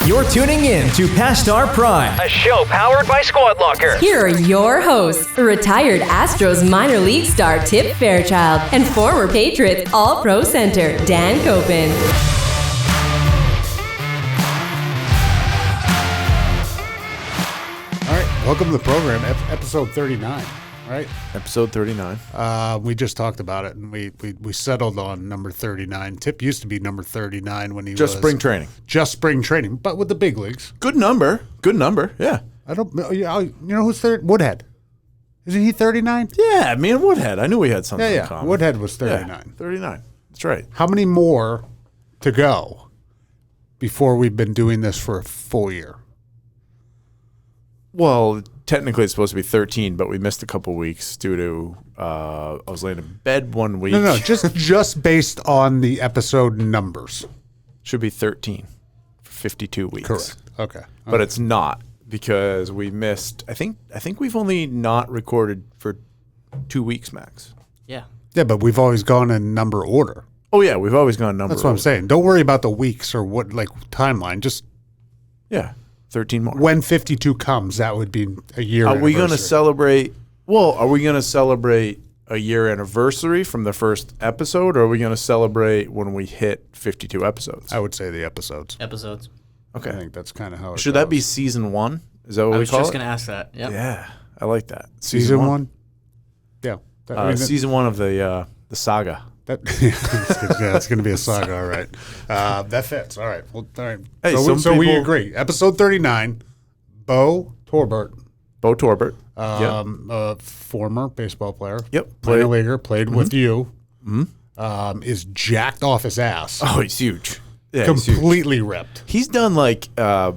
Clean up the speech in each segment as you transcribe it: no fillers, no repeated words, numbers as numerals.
You're tuning in to Past Our Prime, A show powered by Squad Locker. Here are your hosts, retired Astros minor league star Tip Fairchild and former Patriots All-Pro center Dan Copen. All right, welcome to the program, episode 39, right? Episode 39. We just talked about it, and we settled on number 39. Tip used to be number 39 when he Just was... spring training. Just spring training, but with the big leagues. Good number. Yeah. I don't know. You know who's third? Woodhead. Isn't he 39? Yeah, me and Woodhead. I knew we had something in Yeah. common. Woodhead was 39. Yeah, 39. That's right. How many more to go before we've been doing this for a full year? Well, technically it's supposed to be 13, but we missed a couple weeks due to I was laying in bed one week. No, just based on the episode numbers. Should be 13 for 52 weeks. Correct. Okay. But it's not because we missed. I think we've only not recorded for 2 weeks max. Yeah, but we've always gone in number order. Oh yeah, we've always gone number. That's what I'm saying. Don't worry about the weeks or what timeline. Just 13 more. when 52 comes, that would be a year. Are we going to anniversary. celebrate? Well, are we going to celebrate a year anniversary from the first episode, or are we going to celebrate when we hit 52 episodes? I would say the episodes. Okay. I think that's kind of how it Should goes. that be season 1? Is that what I we was call just it? going to ask that. Yep. Yeah, I like that. season one? Yeah. Season 1 of the saga. It's going to be a saga. All right. That fits. All right. Well, all right. Hey, so we people- agree. Episode 39, Beau Torbert. Beau Torbert. Former baseball player. Yep. Minor leaguer, played with you. Is jacked off his ass. Oh, he's huge. Yeah, he's huge. Completely ripped. He's done like, I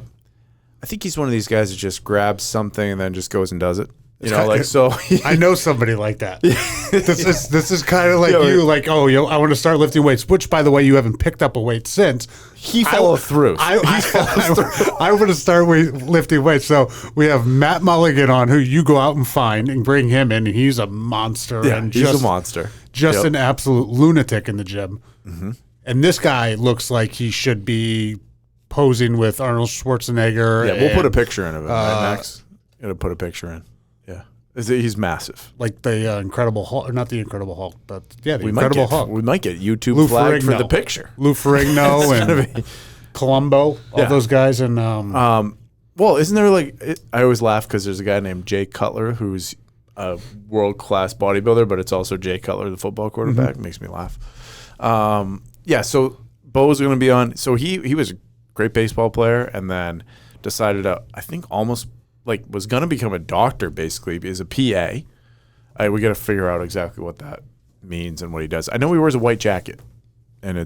think he's one of these guys that just grabs something and then just goes and does it. You know, like so. I know somebody like that. This is kind of like you, like, I want to start lifting weights. Which, by the way, you haven't picked up a weight since. He followed through. I want to start lifting weights. So we have Matt Mulligan on, who you go out and find and bring him in, and he's a monster. Yeah, and he's a monster. Just an absolute lunatic in the gym. Mm-hmm. And this guy looks like he should be posing with Arnold Schwarzenegger. Yeah, we'll put a picture in of him, right, Max? Gonna put a picture in. Yeah, he's massive. Like the Incredible Hulk, or not the Incredible Hulk, but the Incredible Hulk. We might get YouTube Lou flagged for Ferrigno. the picture. Lou Ferrigno and Columbo, all those guys. And well, isn't there I always laugh because there's a guy named Jake Cutler who's a world-class bodybuilder, but it's also Jay Cutler, the football quarterback. Mm-hmm. Makes me laugh. So Beau's going to be on. So he was a great baseball player and then decided to, I think almost was going to become a doctor basically as a PA. We got to figure out exactly what that means and what he does. I know he wears a white jacket and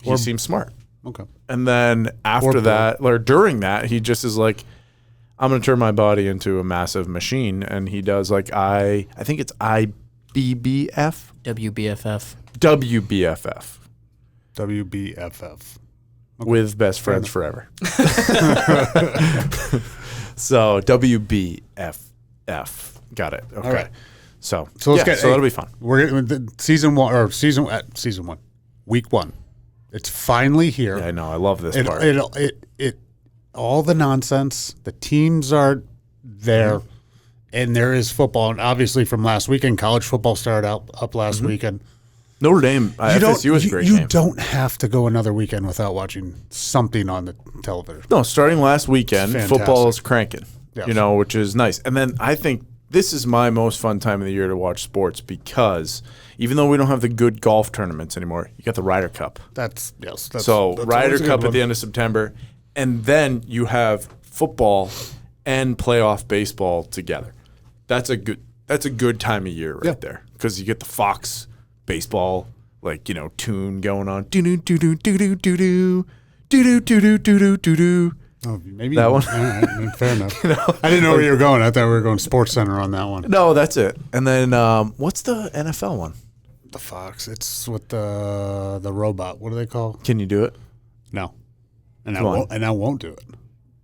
he seems smart. okay. And then after that, or during that, he just is like, I'm going to turn my body into a massive machine. And he does I think it's IBBF? WBFF. WBFF. WBFF. Okay. With Best Friends Forever. So WBFF. Got it. Okay. All right. So let's get. that'll be fun. We're season one, week 1. It's finally here. Yeah, I know. I love this part. It all the nonsense. The teams are there, and there is football. And obviously, from last weekend, college football started up last weekend. Notre Dame, FSU was a great game. You don't have to go another weekend without watching something on the television. No, starting last weekend, football is cranking, Yeah. Which is nice. And then I think this is my most fun time of the year to watch sports because even though we don't have the good golf tournaments anymore, you got the Ryder Cup. That's Ryder Cup at the end of September, and then you have football and playoff baseball together. That's a good time of year right there because you get the Fox baseball tune going on. Do do do do do do do do do do do do do do. Oh, maybe that one. All right, fair enough. I didn't know where you were going. I thought we were going Sports Center on that one. No, that's it. And then what's the NFL one? The Fox. It's with the robot. What do they call? Can you do it? No, and I won't do it.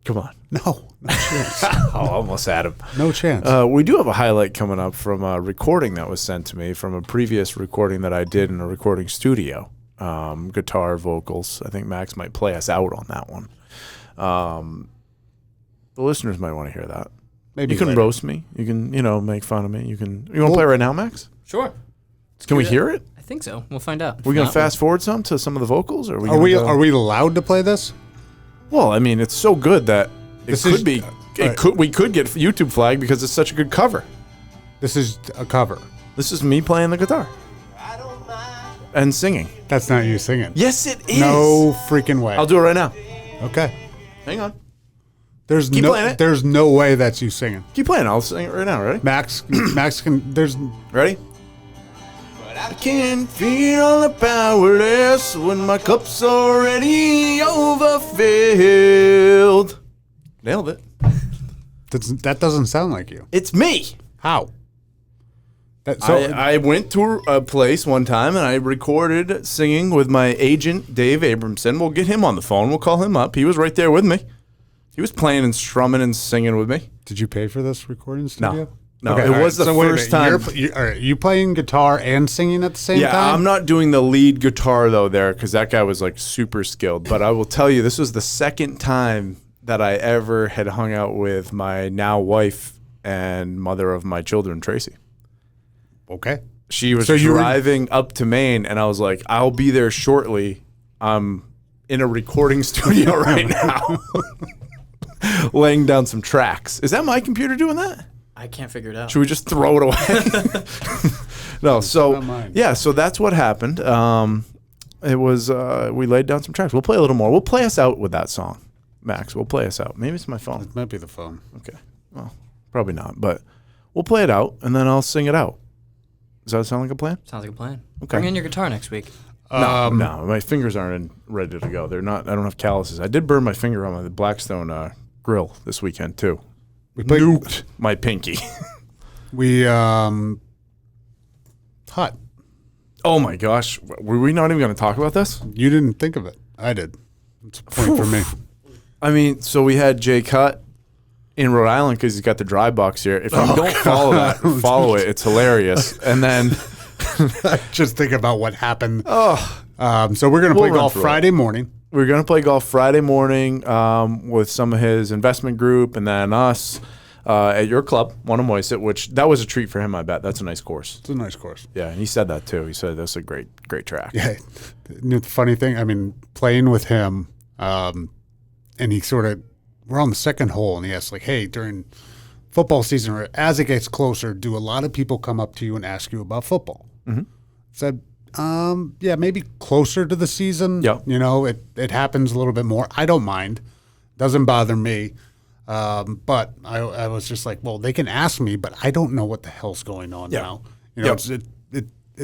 Come on. No chance. Almost had him. No chance. We do have a highlight coming up from a recording that was sent to me from a previous recording that I did in a recording studio. Guitar, vocals. I think Max might play us out on that one. The listeners might want to hear that. Maybe you can later. roast me. You can, make fun of me. You want to play right now, Max? Sure. Can we hear it? I think so. We'll find out. We're going to fast forward some to some of the vocals? Or Are we allowed to play this? Well, I mean, it's so good that we could get YouTube flagged because it's such a good cover. This is a cover. This is me playing the guitar and singing. That's not you singing. Yes, it is. No freaking way. I'll do it right now. Okay. Hang on. Keep playing it. There's no way that's you singing. Keep playing. I'll sing it right now. Ready? Max can. There's. Ready? But I can feel the powerless when my cup's already overfilled. Nailed it. That doesn't sound like you. It's me. How? I went to a place one time and I recorded singing with my agent, Dave Abramson. We'll get him on the phone. We'll call him up. He was right there with me. He was playing and strumming and singing with me. Did you pay for this recording studio? No. Okay, It was the first time. You playing guitar and singing at the same time? Yeah, I'm not doing the lead guitar though there because that guy was like super skilled. But I will tell you, this was the second time that I ever had hung out with my now wife and mother of my children, Tracy. Okay. She was driving up to Maine, and I was like, I'll be there shortly. I'm in a recording studio right now, laying down some tracks. Is that my computer doing that? I can't figure it out. Should we just throw it away? No, so that's what happened. It was we laid down some tracks. We'll play a little more. We'll play us out with that song, Max. We'll play us out. Maybe it's my phone. It might be the phone. Okay. Well, probably not, but we'll play it out, and then I'll sing it out. Does that sound like a plan? Sounds like a plan. Okay. Bring in your guitar next week. No, my fingers aren't ready to go. They're not. I don't have calluses. I did burn my finger on the Blackstone grill this weekend too. We played Nuked my pinky. Hutt. Oh my gosh, were we not even going to talk about this? You didn't think of it. I did. It's a point for me. I mean, so we had Jake Hutt in Rhode Island because he's got the dry box here. If you don't follow it. It's hilarious. And then just think about what happened. So we're going to play golf Friday morning. We're going to play golf Friday morning with some of his investment group and then us at your club, Wannamoyset, which that was a treat for him, I bet. That's a nice course. It's a nice course. Yeah, and he said that too. He said that's a great track. Yeah. The funny thing, I mean, playing with him, and he we're on the second hole, and he asked, like, hey, during football season, or as it gets closer, do a lot of people come up to you and ask you about football? Mm-hmm. Said, yeah, maybe closer to the season. Yeah. It happens a little bit more. I don't mind. Doesn't bother me. But I was just like, well, they can ask me, but I don't know what the hell's going on now. It's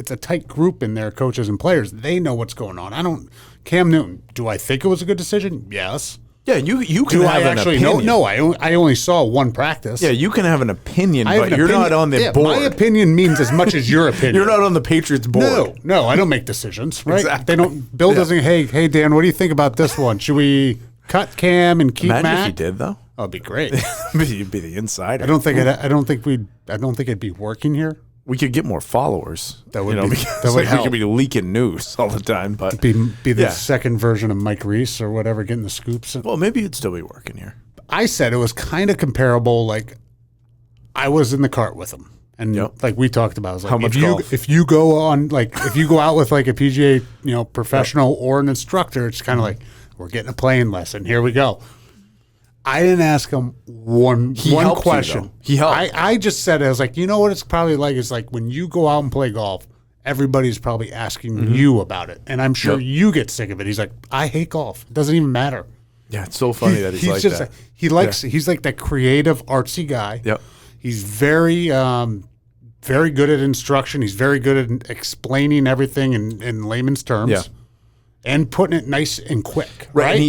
a tight group in there, coaches and players. They know what's going on. Cam Newton, do I think it was a good decision? Yes. Yeah, you can have an opinion. No, I only saw one practice. Yeah, you can have an opinion, but you're not on the board. My opinion means as much as your opinion. You're not on the Patriots board. No, I don't make decisions, right? Exactly. They don't. Bill doesn't. Hey, Dan, what do you think about this one? Should we cut Cam and keep Imagine Matt? if he did, though. Oh, it'd be great. You'd be the insider. I don't think it'd be working here. We could get more followers. That would we could be leaking news all the time, but be the second version of Mike Reese or whatever, getting the scoops. Well, maybe it'd still be working here. I said it was kind of comparable. Like I was in the cart with him, and like we talked about, I was like, how much golf? If you go out with like a PGA, professional or an instructor, it's kind of like we're getting a playing lesson. Here we go. I didn't ask him one question. He helped. I just said, I was like, you know what it's probably like? It's like when you go out and play golf, everybody's probably asking you about it. And I'm sure you get sick of it. He's like, I hate golf. It doesn't even matter. Yeah, it's so funny that he's like just that. He's like that creative, artsy guy. Yep. He's very good at instruction. He's very good at explaining everything in layman's terms. Yeah. And putting it nice and quick, right? And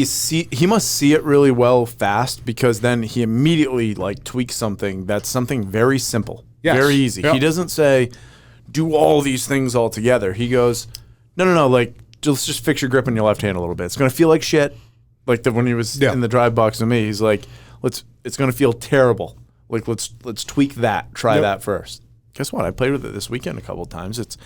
he must see it really well fast because then he immediately tweaks something that's something very simple, very easy. Yep. He doesn't say, do all these things all together. He goes, no, let's just fix your grip on your left hand a little bit. It's going to feel like shit. Like when he was in the drive box with me, he's like, it's going to feel terrible. Like, let's tweak that. Try that first. Guess what? I played with it this weekend a couple of times. It's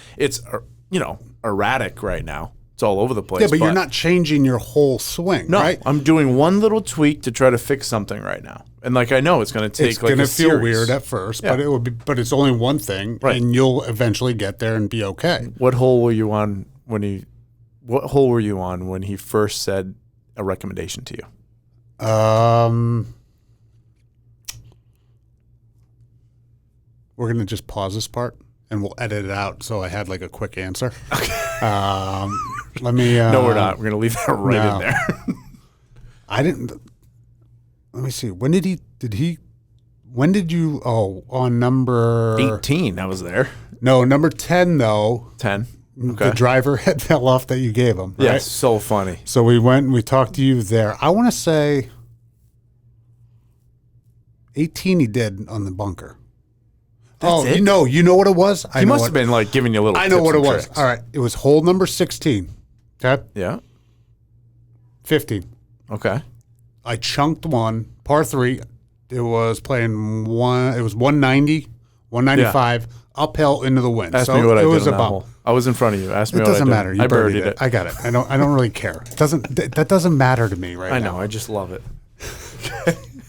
erratic right now. it's all over the place. Yeah, but you're not changing your whole swing, No, right? I'm doing one little tweak to try to fix something right now. And like I know it's going to take It's like going to a feel series. weird at first, Yeah. but it will be. But it's only one thing, Right. and you'll eventually get there and be okay. What hole were you on when he? What hole were you on when he first said a recommendation to you? We're going to just pause this part, and we'll edit it out. So I had like a quick answer. Okay. Let me. No, we're not. We're going to leave that right no. in there. I didn't. Let me see. When did he? When did you? Oh, on number 18. I was there. No, number 10 though. 10. Okay. The driver head fell off that you gave him. Right? Yes, so funny. So we went and we talked to you there. I want to say 18 he did on the bunker. That's it? You know what it was? He must have been like giving you a little. I know tips what it and was. tricks. All right. It was hole number 16. Okay. Yeah. 15. Okay. I chunked one, par 3. It was playing one. It was 190, 195, uphill into the wind. Ask so me what I it did was on that about. hole. I was in front of you. Ask me It what I doesn't did. matter. You I birdied it. it. I got it. I don't really care. It doesn't. That doesn't matter to me right I now. know. I just love it.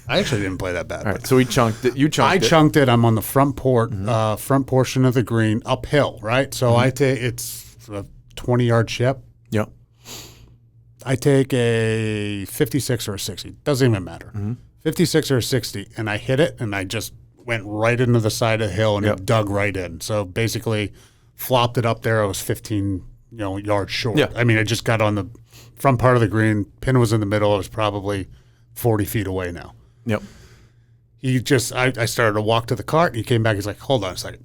I actually didn't play that bad. All right. So we chunked it. You chunked I it. chunked it. I'm on the front front portion of the green, uphill, right? So I take it's a 20-yard chip. Yep. I take a 56 or a 60. Doesn't even matter. 56 or a 60, and I hit it, and I just went right into the side of the hill, and Yep. it dug right in. So basically, flopped it up there. I was 15, yards short. Yeah. I mean, I just got on the front part of the green. Pin was in the middle. I was probably 40 feet away now. Yep. I started to walk to the cart, and he came back. He's like, hold on a second.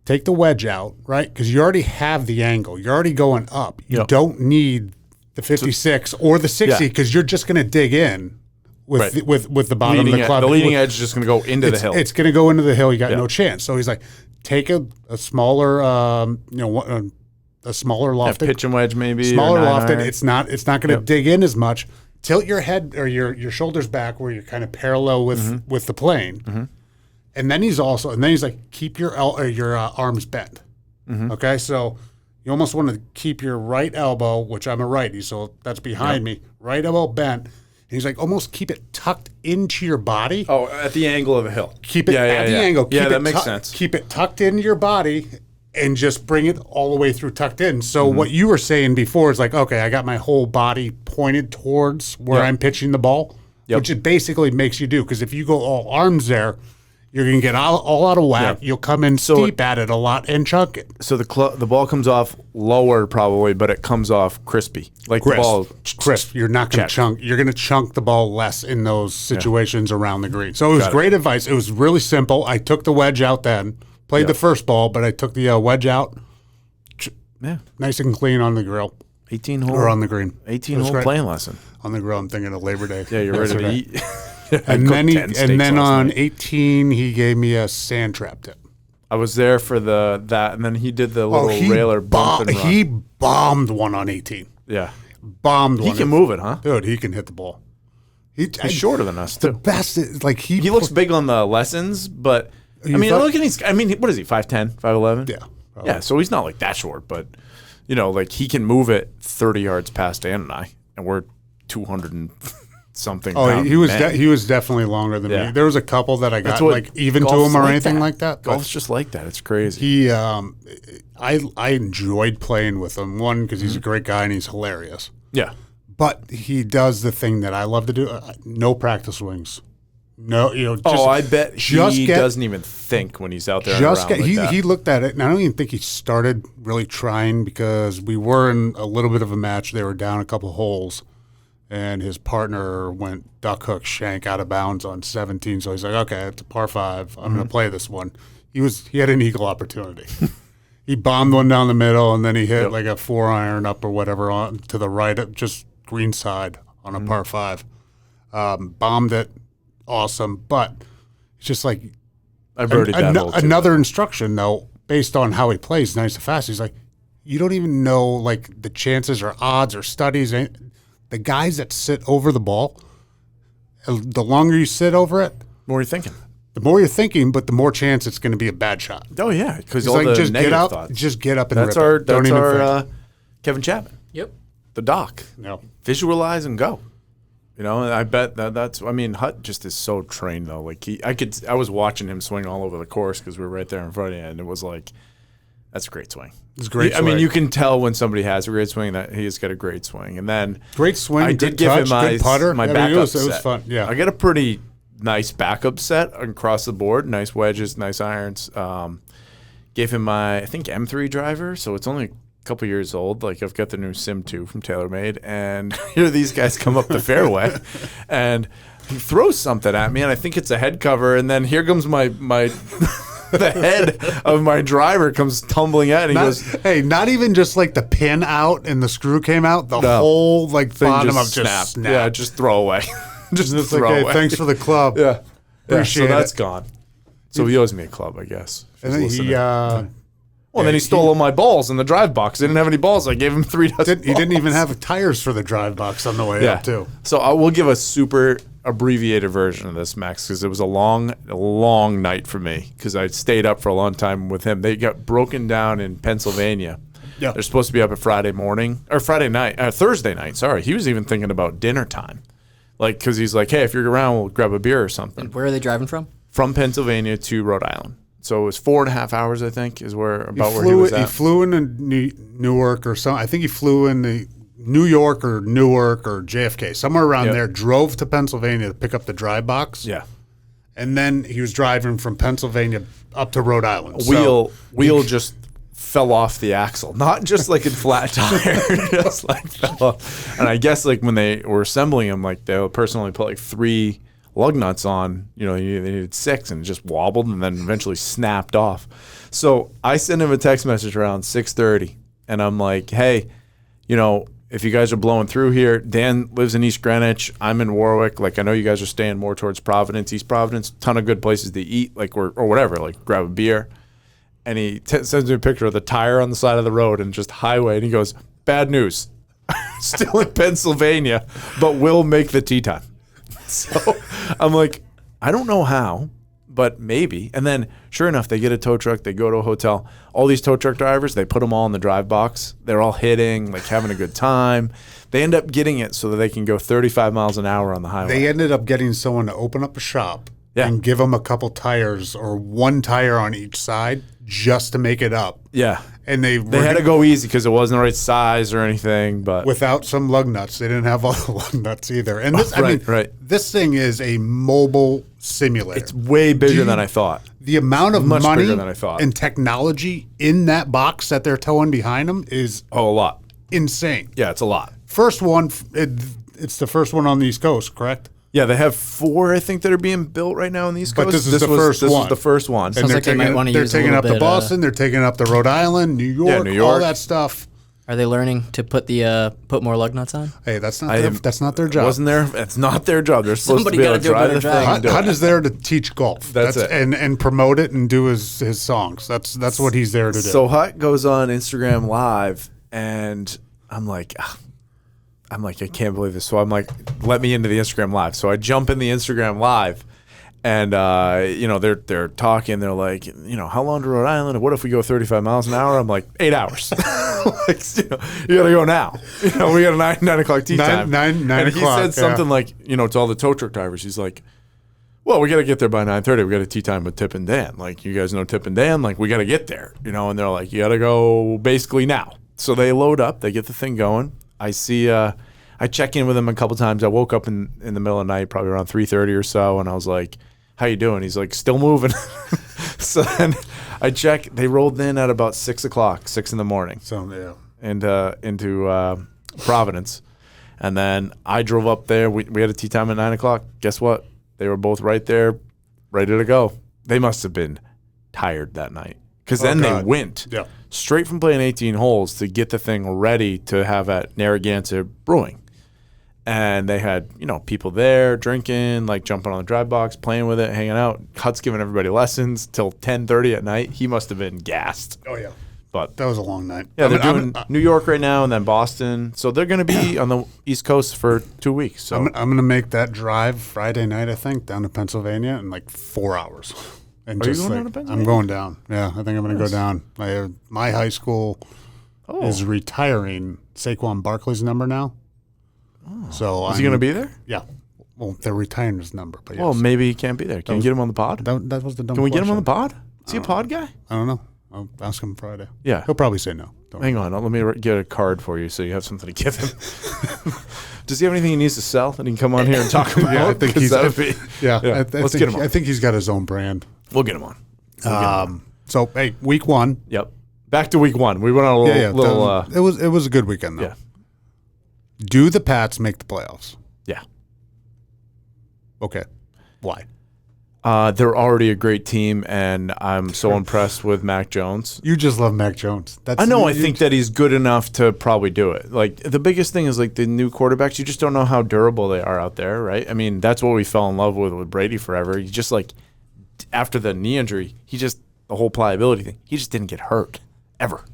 Take the wedge out, right? Because you already have the angle. You're already going up. You Yep. don't need the 56 or the 60 Yeah. because you're just going to dig in with Right. with the bottom of the club. The leading edge is just going to go into the hill. It's going to go into the hill. You got Yeah. no chance. So he's like, take a smaller, a smaller Yeah, lofted, pitch and wedge maybe. smaller or 9 lofted. iron. It's not going to Yep. dig in as much. Tilt your head or your shoulders back where you're kind of parallel with the plane. And then he's like, keep your arms bent. Okay, so you almost want to keep your right elbow, which I'm a righty, so that's behind me. Right elbow bent. And he's like, almost keep it tucked into your body. Oh, at the angle of the hill. Keep it at the angle. Yeah, Keep that it makes sense. Keep it tucked into your body and just bring it all the way through tucked in. So what you were saying before is like, okay, I got my whole body pointed towards where Yep. I'm pitching the ball, Yep. which it basically makes you do. Because if you go all arms there, you're going to get all out of whack. Yep. You'll come in steep at it a lot and chunk it. So the ball comes off lower probably, but it comes off crispy. Like the ball. Crisp. You're not going to Check. chunk. You're going to chunk the ball less in those situations around the green. So it was Got it. great advice. It was really simple. I took the wedge out then. Played Yep. the first ball, but I took the wedge out. Yeah. Nice and clean on the grill 18 hole. or on the green. 18 It was hole great. playing lesson. On the grill, I'm thinking of Labor Day. Yeah, you're ready to yesterday. eat. And then and then on 18, he gave me a sand trap tip. I was there for that, and then he did the little railer bump and run. He bombed one on 18. Yeah. Bombed one. He can move it, huh? Dude, he can hit the ball. He's shorter than us, The too. best is like He looks big on the lessons, but You I mean, thought- look at what is he? 5'10", 5'11"? Yeah. probably. Yeah, so he's not like that short, but like he can move it 30 yards past Dan and I, and we're 200 and something. Oh, pound he was men. he was definitely longer than Yeah. me. There was a couple that I got That's what like even to golf's him or like anything that. like that. but Golf's just like that. It's crazy. He, I enjoyed playing with him. One, because he's a great guy and he's hilarious. Yeah. But he does the thing that I love to do: no practice swings. No, just, I bet just he get- doesn't even think when he's out there. Just and get, around like that. he looked at it, and I don't even think he started really trying because we were in a little bit of a match. They were down a couple holes, and his partner went duck hook shank out of bounds on 17. So he's like, "Okay, it's a par 5. I'm going to play this one." He had an eagle opportunity. He bombed one down the middle, and then he hit like a 4-iron up or whatever on to the right, just green side on a par 5. Bombed it, awesome, but it's just like. I birdied that hole too. Another instruction, though, based on how he plays nice and fast, he's like, you don't even know, like, the chances or odds or studies. The guys that sit over the ball, the longer you sit over it, What were you thinking? the more you're thinking, but the more chance it's going to be a bad shot. Oh yeah, because He's all like, the just get negative up, thoughts. just get up and That's rip our it. Don't that's even our think. Kevin Chapman, Yep. the doc. No. Visualize and go. You know, and I bet that's. I mean, Hutt just is so trained though. Like I was watching him swing all over the course because we were right there in front of you, and it was like, that's a great swing. It's a great I swing. mean, you can tell when somebody has a great swing that he's got a great swing. And then Great swing, I good did give touch, him my good putter. my I mean, backup it was set. fun. Yeah. I got a pretty nice backup set across the board. Nice wedges, nice irons. Gave him my, I think, M3 driver, so it's only a couple years old. Like, I've got the new Sim 2 from TaylorMade, and here these guys come up the fairway, and he throws something at me, and I think it's a head cover, and then here comes my the head of my driver comes tumbling out, and he goes, hey, not even just like the pin out and the screw came out, the whole like thing bottom just of just snapped. Yeah, just throw away. just It's throw like, hey, away. thanks for the club. Yeah. Appreciate so that's it. gone. So he owes me a club, I guess. if And he's then listening. he then he stole all my balls in the drive box. I didn't have any balls. I gave him 3 dozen. he didn't even balls. have tires for the drive box on the way up too. So I will give a super abbreviated version of this, Max, because it was a long night for me because I stayed up for a long time with him. They got broken down in Pennsylvania. Yeah. They're supposed to be up at Thursday night. Sorry. He was even thinking about dinner time. Like, because he's like, hey, if you're around, we'll grab a beer or something. And where are they driving from? From Pennsylvania to Rhode Island. So it was 4.5 hours, I think, is where he was He at. flew into Newark or something. I think he flew into New York or Newark or JFK, somewhere around there, drove to Pennsylvania to pick up the dry box. Yeah. And then he was driving from Pennsylvania up to Rhode Island. Wheel just fell off the axle. Not just like a flat tire, just like fell off. And I guess like when they were assembling him, like the person only put like 3 lug nuts on, you know, they needed 6 and it just wobbled and then eventually snapped off. So I sent him a text message around 6:30 and I'm like, hey, you know, if you guys are blowing through here, Dan lives in East Greenwich. I'm in Warwick. Like, I know you guys are staying more towards Providence, East Providence, ton of good places to eat, like, or whatever, like grab a beer. And he sends me a picture of the tire on the side of the road and just highway. And he goes, bad news. Still in Pennsylvania, but will make the tee time. So I'm like, I don't know how, but maybe. And then sure enough, they get a tow truck. They go to a hotel. All these tow truck drivers, they put them all in the drive box. They're all hitting, like having a good time. They end up getting it so that they can go 35 miles an hour on the highway. They ended up getting someone to open up a shop Yeah. and give them a couple tires or one tire on each side just to make it up. Yeah. And they had to go easy because it wasn't the right size or anything. But without some lug nuts. They didn't have all the lug nuts either. And this, Right. this thing is a mobile simulator. it's way bigger than I thought. The amount of Much money bigger than I thought. and technology in that box that they're towing behind them is Oh, a lot. insane. Yeah, it's a lot. First one, it's the first one on the East Coast, correct? Yeah, they have 4, I think, that are being built right now on the East Coast. But this is the first This one. was the first one. Sounds like they might wanna use a taking little up to bit, Boston. They're taking up to Rhode Island, New York, New all York. that stuff. Are they learning to put more lug nuts on? Hey, that's not their job. Wasn't there? It's not their job. They're supposed Somebody to be able gotta to do a drive better the job. thing. and do Hutt it. is there to teach golf. That's it. and promote it and do his songs. That's what he's there to do. So Hutt goes on Instagram Live, and I'm like, I can't believe this. So I'm like, let me into the Instagram Live. So I jump in the Instagram Live, and you know, they're talking. They're like, you know, how long to Rhode Island? What if we go 35 miles an hour? I'm like, 8 hours. Like, you know, you gotta go now. You know, we got a 9 o'clock tea time. Nine and o'clock. he said something like, you know, to all the tow truck drivers, he's like, well, we got to get there by 9:30. We got a tea time with Tip and Dan. Like, you guys know Tip and Dan. Like, we got to get there, you know. And they're like, you got to go basically now. So they load up. They get the thing going. I see. I check in with him a couple times. I woke up in the middle of the night, probably around 3:30 or so, and I was like, how you doing? He's like, still moving. So then I check. They rolled in at about 6 o'clock, 6 in the morning. So yeah. And into Providence. And then I drove up there. We had a tea time at 9 o'clock. Guess what? They were both right there, ready to go. They must have been tired that night. Because then they went straight from playing 18 holes to get the thing ready to have at Narragansett Brewing. And they had, you know, people there drinking, like jumping on the drive box, playing with it, hanging out. Hutt's giving everybody lessons till 10:30 at night. He must have been gassed. Oh yeah. But That was a long night. yeah, they're doing New York right now and then Boston. So they're going to be on the East Coast for 2 weeks. So I'm going to make that drive Friday night, I think, down to Pennsylvania in like 4 hours. And Are you going down to Pennsylvania? I'm going down. Yeah, I think I'm going to go down. My high school is retiring Saquon Barkley's number now. So Is he going to be there? Yeah. Well, they're retiring his number. But Well, yes. maybe he can't be there. Can we get him on the pod? That was the dumb Can we get him on the question. pod? Is he a pod guy? I don't know. I'll ask him Friday. Yeah. He'll probably say no. Don't Hang on. Let me get a card for you so you have something to give him. Does he have anything he needs to sell that he can come on here and talk about? Yeah, I think 'Cause he's. that would be. Yeah, Let's get him on. I think he's got his own brand. We'll get him on. So hey, week 1. Yep. Back to week 1. We went on a little. It was a good weekend though. Yeah. Do the Pats make the playoffs? Yeah. Okay. Why? They're already a great team, and I'm so impressed with Mac Jones. You just love Mac Jones. I know. I think that he's good enough to probably do it. Like, the biggest thing is, like, the new quarterbacks, you just don't know how durable they are out there, right? I mean, that's what we fell in love with Brady forever. He just, like, after the knee injury, the whole pliability thing, he just didn't get hurt, ever.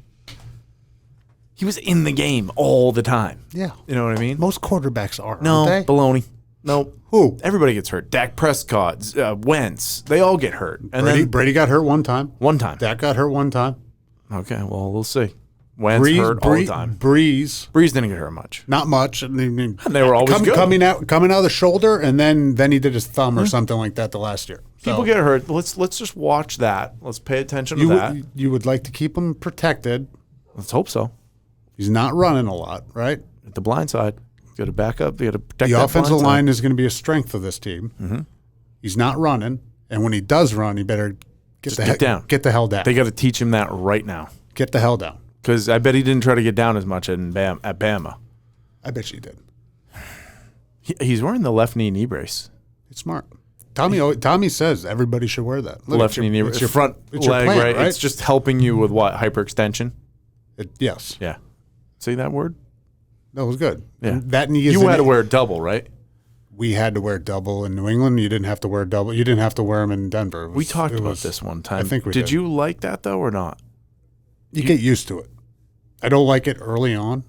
He was in the game all the time. Yeah. You know what I mean? Most quarterbacks are. No, aren't they? baloney. No. Who? Everybody gets hurt. Dak Prescott, Wentz, they all get hurt. And Brady got hurt one time. one time. Dak got hurt one time. Okay, well, we'll see. Wentz hurt all the time. Breeze, Breeze didn't get hurt much. not much. I mean, And they were always good. coming out of the shoulder, and then he did his thumb or something like that the last year. So People get hurt. Let's just watch that. Let's pay attention to that. you would like to keep him protected. Let's hope so. He's not running a lot, right? At the blind side, got to back up. You got to protect The that offensive blind line side. is going to be a strength of this team. He's not running, and when he does run, he better get down. Get the hell down. They got to teach him that right now, Get the hell down. because I bet he didn't try to get down as much at Bama. I bet you did. He's wearing the left knee brace. It's smart. Tommy says everybody should wear that. Look, Left knee it's your front it's your leg, plant, right? It's just helping you with what? Hyperextension? Yes. Yeah. See that word? That was good. Yeah. And that knee is You had to wear a double, right? We had to wear double in New England. You didn't have to wear double. You didn't have to wear them in Denver. We talked about this one time. I think we did. did. You like that, though, or not? You get used to it. I don't like it early on.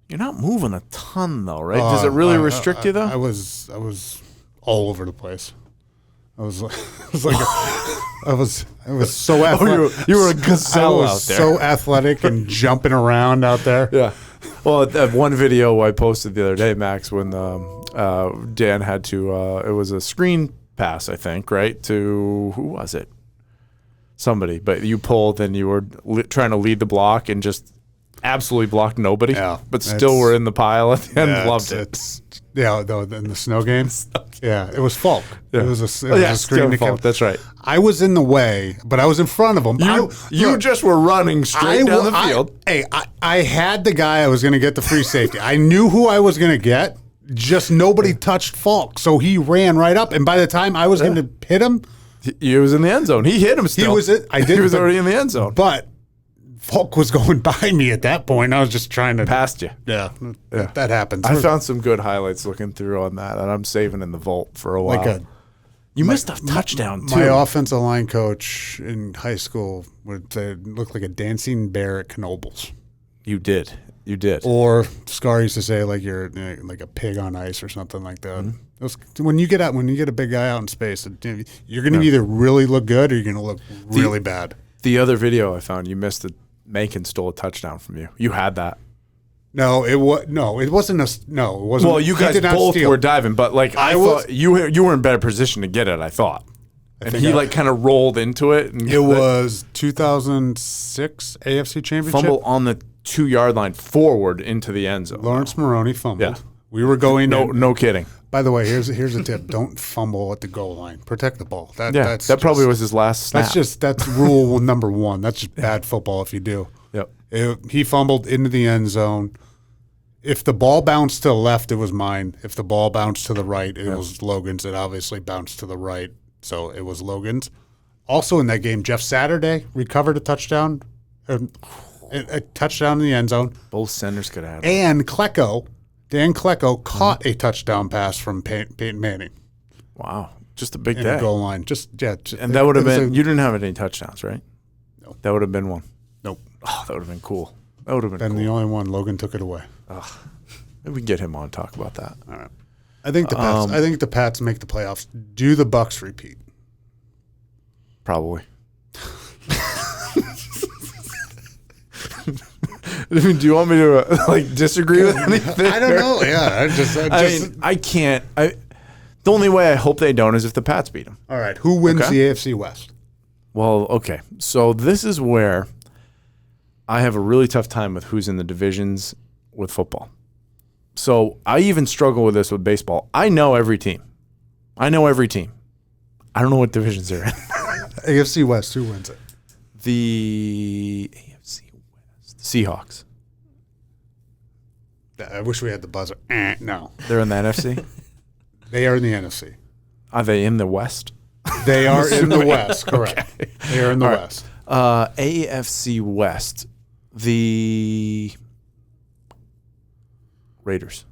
You're not moving a ton, though, right? Does it really restrict you, though? I was all over the place. I was so athletic. you were a gazelle I out was there. so athletic and jumping around out there. Yeah. Well, that one video I posted the other day, Max, when Dan had to, it was a screen pass, I think, right? To, who was it? Somebody. But you pulled and you were trying to lead the block and just absolutely blocked nobody. Yeah. But still were in the pile at the end. Loved it. In the snow game. Yeah, it was Falk. Yeah. It was a screen to Falk. That's right. I was in the way, but I was in front of him. You just were running straight down the field. I had the guy I was going to get the free safety. I knew who I was going to get. Just nobody touched Falk, so he ran right up. And by the time I was going to hit him, He was in the end zone. He hit him still. he was already in the end zone. But Falk was going by me at that point. I was just trying to Past you. Yeah, that happens. I found some good highlights looking through on that, and I'm saving in the vault for a while. You missed a touchdown, too. My offensive line coach in high school would say it looked like a dancing bear at Knoebels. You did. Or Scar used to say like you're like a pig on ice or something like that. Mm-hmm. It was, when you get a big guy out in space, you're going to either really look good or you're going to look really bad. The other video I found, you missed it. Macon stole a touchdown from you. You had that. It wasn't. It wasn't. Well, you guys both were diving, but like I thought you were in better position to get it. I thought, and he like kind of rolled into it. And it was 2006 AFC Championship. Fumble on the 2-yard line forward into the end zone. Lawrence Maroney fumbled. Yeah. We were going. No kidding. By the way, here's a tip: don't fumble at the goal line. Protect the ball. That probably was his last snap. That's rule number one. That's just bad football if you do. Yep. He fumbled into the end zone. If the ball bounced to the left, it was mine. If the ball bounced to the right, it was Logan's. It obviously bounced to the right, so it was Logan's. Also in that game, Jeff Saturday recovered a touchdown, a touchdown in the end zone. Both centers could have. And Dan Klecko caught a touchdown pass from Peyton Manning. Wow, just a big in day. the goal line. And that would have been. You didn't have any touchdowns, right? No. That would have been one. Nope. Oh, that would have been cool. That would have been the only one. Logan took it away. Maybe we can get him on and talk about that. All right. I think the Pats make the playoffs. Do the Bucks repeat? Probably. Do you want me to disagree with anything? I don't know. Yeah, I can't. The only way I hope they don't is if the Pats beat them. All right, who wins Okay. the AFC West? Well, okay. So this is where I have a really tough time with who's in the divisions with football. So I even struggle with this with baseball. I know every team. I don't know what divisions they're in. AFC West, who wins it? The AFC West. Seahawks. I wish we had the buzzer. No, They're in the NFC. they are in the NFC. Are they in the West? They are in the West, correct. Okay. They are in the West. AFC West. The Raiders.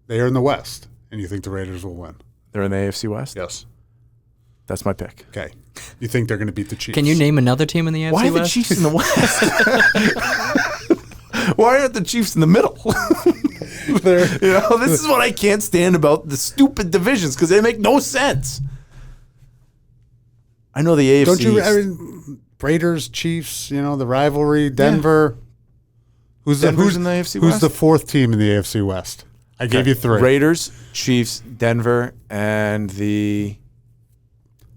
They are in the West, and you think the Raiders will win? They're in the AFC West? Yes. That's my pick. Okay. You think they're going to beat the Chiefs? Can you name another team in the AFC Why are the West? Chiefs in the West? Why aren't the Chiefs in the middle? This is what I can't stand about the stupid divisions because they make no sense. I know the AFC. Don't you? I mean, Raiders, Chiefs. The rivalry. Denver. Who's in the AFC Who's West? the fourth team in the AFC West? I gave you three. Raiders, Chiefs, Denver, and the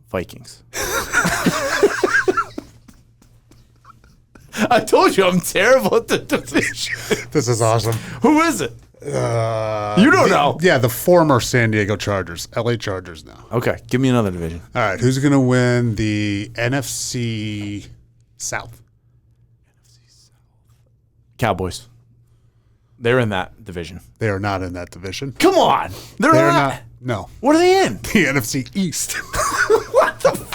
Vikings. I told you I'm terrible at the division. This is awesome. Who is it? You don't know. Yeah, the former San Diego Chargers, LA Chargers now. Okay, give me another division. All right, who's going to win the NFC South? Cowboys. They're in that division. They are not in that division. Come on. They're They're not. not. No. What are they in? The NFC East. What the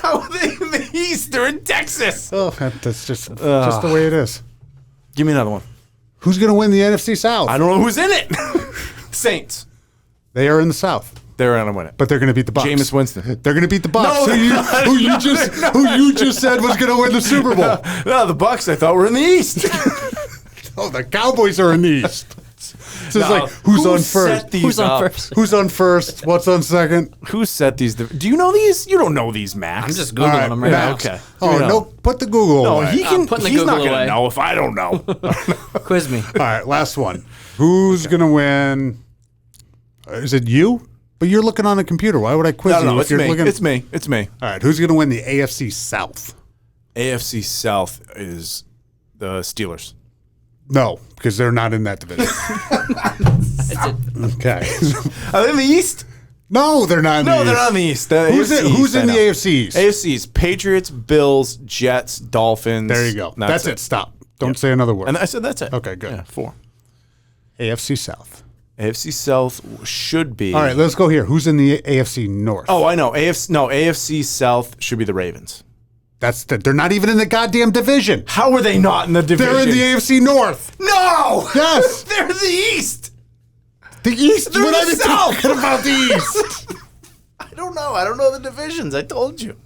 How are they in the East? They're in Texas. Oh, that's just the way it is. Give me another one. Who's going to win the NFC South? I don't know who's in it. Saints. They are in the South, They're going to win it. but they're going to beat the Bucs. Jameis Winston. They're going to beat the Bucs. No, who you just said was going to win the Super Bowl. No, the Bucks I thought were in the East. Oh, the Cowboys are in the East. So it's like, who's Who on set first? these Who's on up? first? Who's on first? What's on second? Who set these? Do you know these? You don't know these, Max. I'm just Googling them right now. Okay. Oh, You know. no, put the Google No, away. he can. putting the He's not Google going to away. know if I don't know. Quiz me. All right, last one. Who's going to win? Is it you? But you're looking on a computer. Why would I quiz you No, if it's you're me. looking? It's me. It's me. All right, who's going to win the AFC South? AFC South is the Steelers. No, because they're not in that division. Okay. Are they in the East? No, they're not in the No, East. they're not in the East. Who's in the AFC East? AFC East? Patriots, Bills, Jets, Dolphins. There you go. That's it. Stop. Don't say another word. And I said that's it. Okay, good. Yeah, 4. AFC South. AFC South should be. All right, let's go here. Who's in the AFC North? Oh, I know. AFC South should be the Ravens. They're not even in the goddamn division. How are they not in the division? They're in the AFC North. No. Yes. They're in the East. The East. They're We're in not the even South. talking about the East. I don't know. I don't know the divisions. I told you.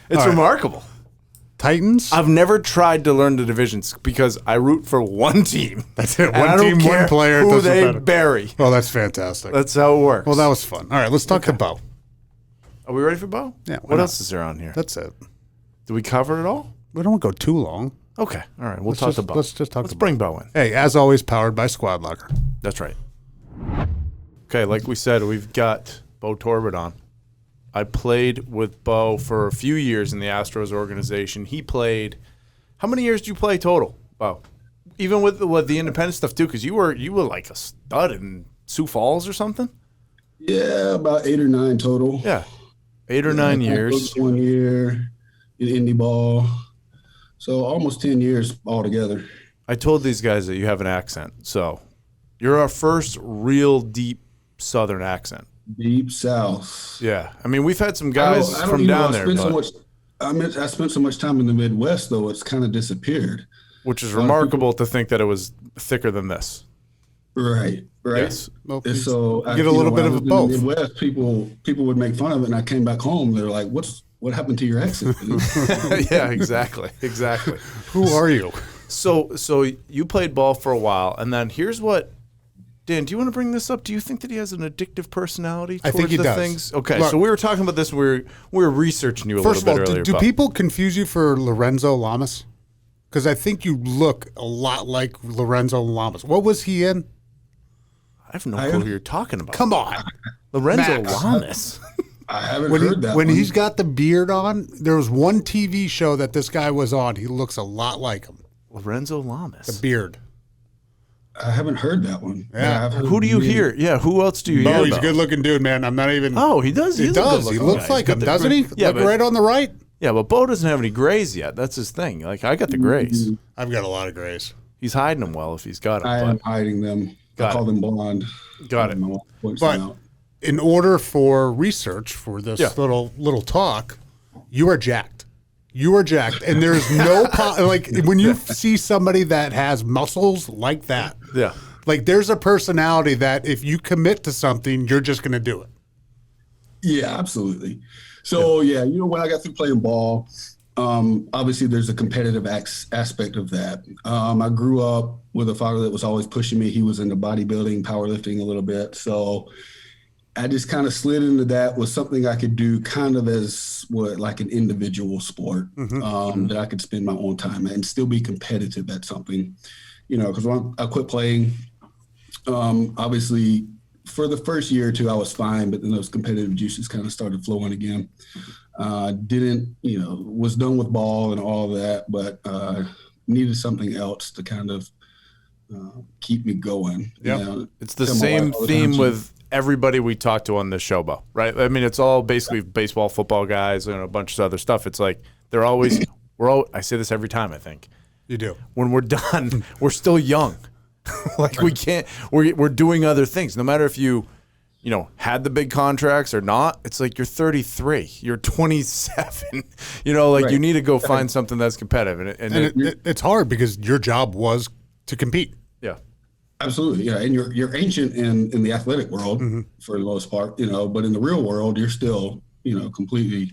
It's All right. remarkable. Titans. I've never tried to learn the divisions because I root for one team. That's it. And I One don't team, care one player. who Doesn't they matter. bury. Oh, that's fantastic. That's how it works. Well, that was fun. All right, let's talk to Beau. Are we ready for Beau? Yeah, why What not? else is there on here? That's it. Did we cover it all? We don't go too long. Okay. All right. We'll talk to Beau. Let's just talk Let's to bring Beau in. Hey, as always, powered by Squad Locker. That's right. Okay, like we said, we've got Beau Torbert on. I played with Beau for a few years in the Astros organization. He played. How many years did you play total, Beau? Even with the independent stuff too, because you were like a stud in Sioux Falls or something. Yeah, about 8 or 9 total. Yeah, 8 or 9 years. 1 year in indie ball. So almost 10 years altogether. I told these guys that you have an accent, so you're our first real deep Southern accent. Deep South. Yeah, I mean we've had some guys I don't from even know, down there, but, I spent so much time in the Midwest, though, it's kind of disappeared. which is remarkable to think that it was thicker than this. Right. Yes. Well, And so get a little bit of when I both. lived in the Midwest, people would make fun of it, and I came back home. They're like, what happened to your accent? Yeah, exactly. Who are you? So you played ball for a while, and then here's what. Dan, do you want to bring this up? Do you think that he has an addictive personality I towards think he the does. things? Okay, Look, so we were talking about this. We were researching you a First of little all, bit earlier. do Bob. people confuse you for Lorenzo Lamas? Because I think you look a lot like Lorenzo Lamas. What was he in? I have no clue who you're talking about. Come on. Lorenzo Max. Lamas. I haven't heard that when one. he's got the beard on, there was one TV show that this guy was on. He looks a lot like him. Lorenzo Lamas. The beard. I haven't heard that one. Yeah. I've heard Who do you hear? Yeah, who else do you hear Oh, he's about? a good-looking dude, man. I'm not even. Oh, he does. He He's a does. He good-looking looks guy. like He's him, got the doesn't he? Yeah, Like but, right on the right. yeah, but Beau doesn't have any grays yet. That's his thing. Like, I got the grays. I've got a lot of grays. He's hiding them well if he's got them. I but- am hiding them. Got I call them blonde. Got it. I don't know what points them But out. in order for research for this Yeah. little talk, you are jacked. You are jacked, and there's no like when you see somebody that has muscles like that. Yeah. Like there's a personality that if you commit to something, you're just going to do it. Yeah, absolutely. So when I got through playing ball, obviously there's a competitive aspect of that. I grew up with a father that was always pushing me. He was into bodybuilding, powerlifting a little bit. So I just kind of slid into that, was something I could do kind of as like an individual sport that I could spend my own time and still be competitive at something, because when I quit playing, obviously for the first year or two, I was fine, but then those competitive juices kind of started flowing again. Was done with ball and all that, but needed something else to kind of keep me going. Yeah. It's the Tell my same wife all the theme time, with everybody we talk to on this show, Beau, right? I mean, it's all basically baseball, football guys, and a bunch of other stuff. It's like they're always I say this every time, I think. You do. When we're done, we're still young. Like we can't. We're doing other things. No matter if you had the big contracts or not. It's like you're 33. You're 27. Right. You need to go find something that's competitive. And it's hard because your job was to compete. yeah. Absolutely, yeah, and you're ancient in the athletic world for the most part, but in the real world, you're still, completely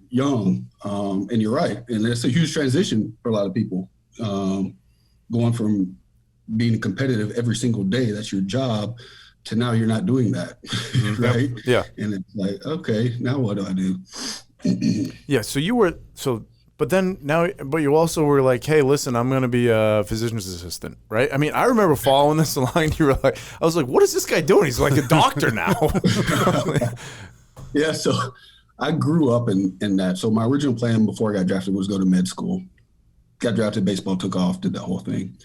young. And you're right, and it's a huge transition for a lot of people, going from being competitive every single day, that's your job, to now you're not doing that, right? Yeah. And it's like, okay, now what do I do? Yeah. So you were but you also were like, hey, listen, I'm going to be a physician's assistant, right? I mean, I remember following this line. You were like, I was like, what is this guy doing? He's like a doctor now. Yeah, so I grew up in that. So my original plan before I got drafted was go to med school. Got drafted, baseball took off, did that whole thing.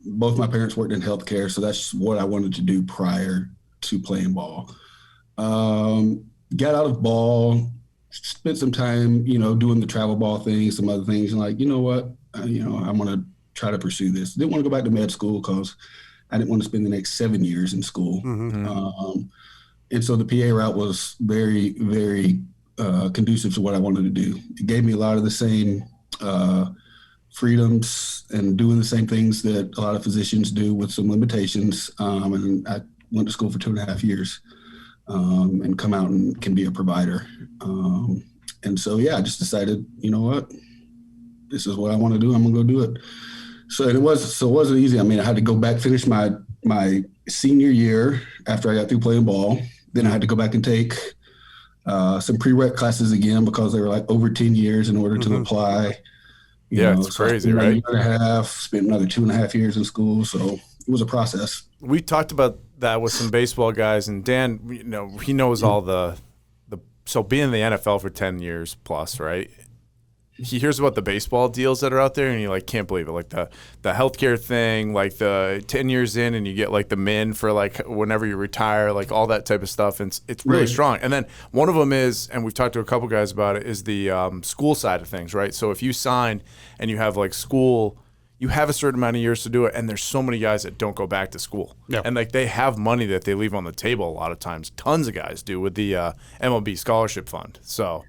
Both my parents worked in healthcare, so that's what I wanted to do prior to playing ball. Got out of ball, spent some time, doing the travel ball thing, some other things, and like, you know what, I want to try to pursue this. Didn't want to go back to med school because I didn't want to spend the next 7 years in school. And so the PA route was very, very conducive to what I wanted to do. It gave me a lot of the same freedoms and doing the same things that a lot of physicians do with some limitations. And I went to school for 2.5 years and come out and can be a provider. And so, I just decided, you know what, this is what I want to do. I'm gonna go do it. So it wasn't easy. I mean, I had to go back, finish my senior year after I got through playing ball. Then I had to go back and take some prereq classes again because they were like over 10 years in order to apply. It's crazy, right? A year and a half, spent another 2.5 years in school. So it was a process. We talked about that with some baseball guys, and Dan, he knows all so being in the NFL for 10 years plus, right? He hears about the baseball deals that are out there, and he like can't believe it. Like the healthcare thing, like the 10 years in, and you get like the min for like whenever you retire, like all that type of stuff. And it's really strong. And then one of them is, and we've talked to a couple guys about it, is the school side of things, right? So if you sign and you have like school, you have a certain amount of years to do it, and there's so many guys that don't go back to school. Yeah. And like they have money that they leave on the table a lot of times. Tons of guys do with the MLB scholarship fund. So.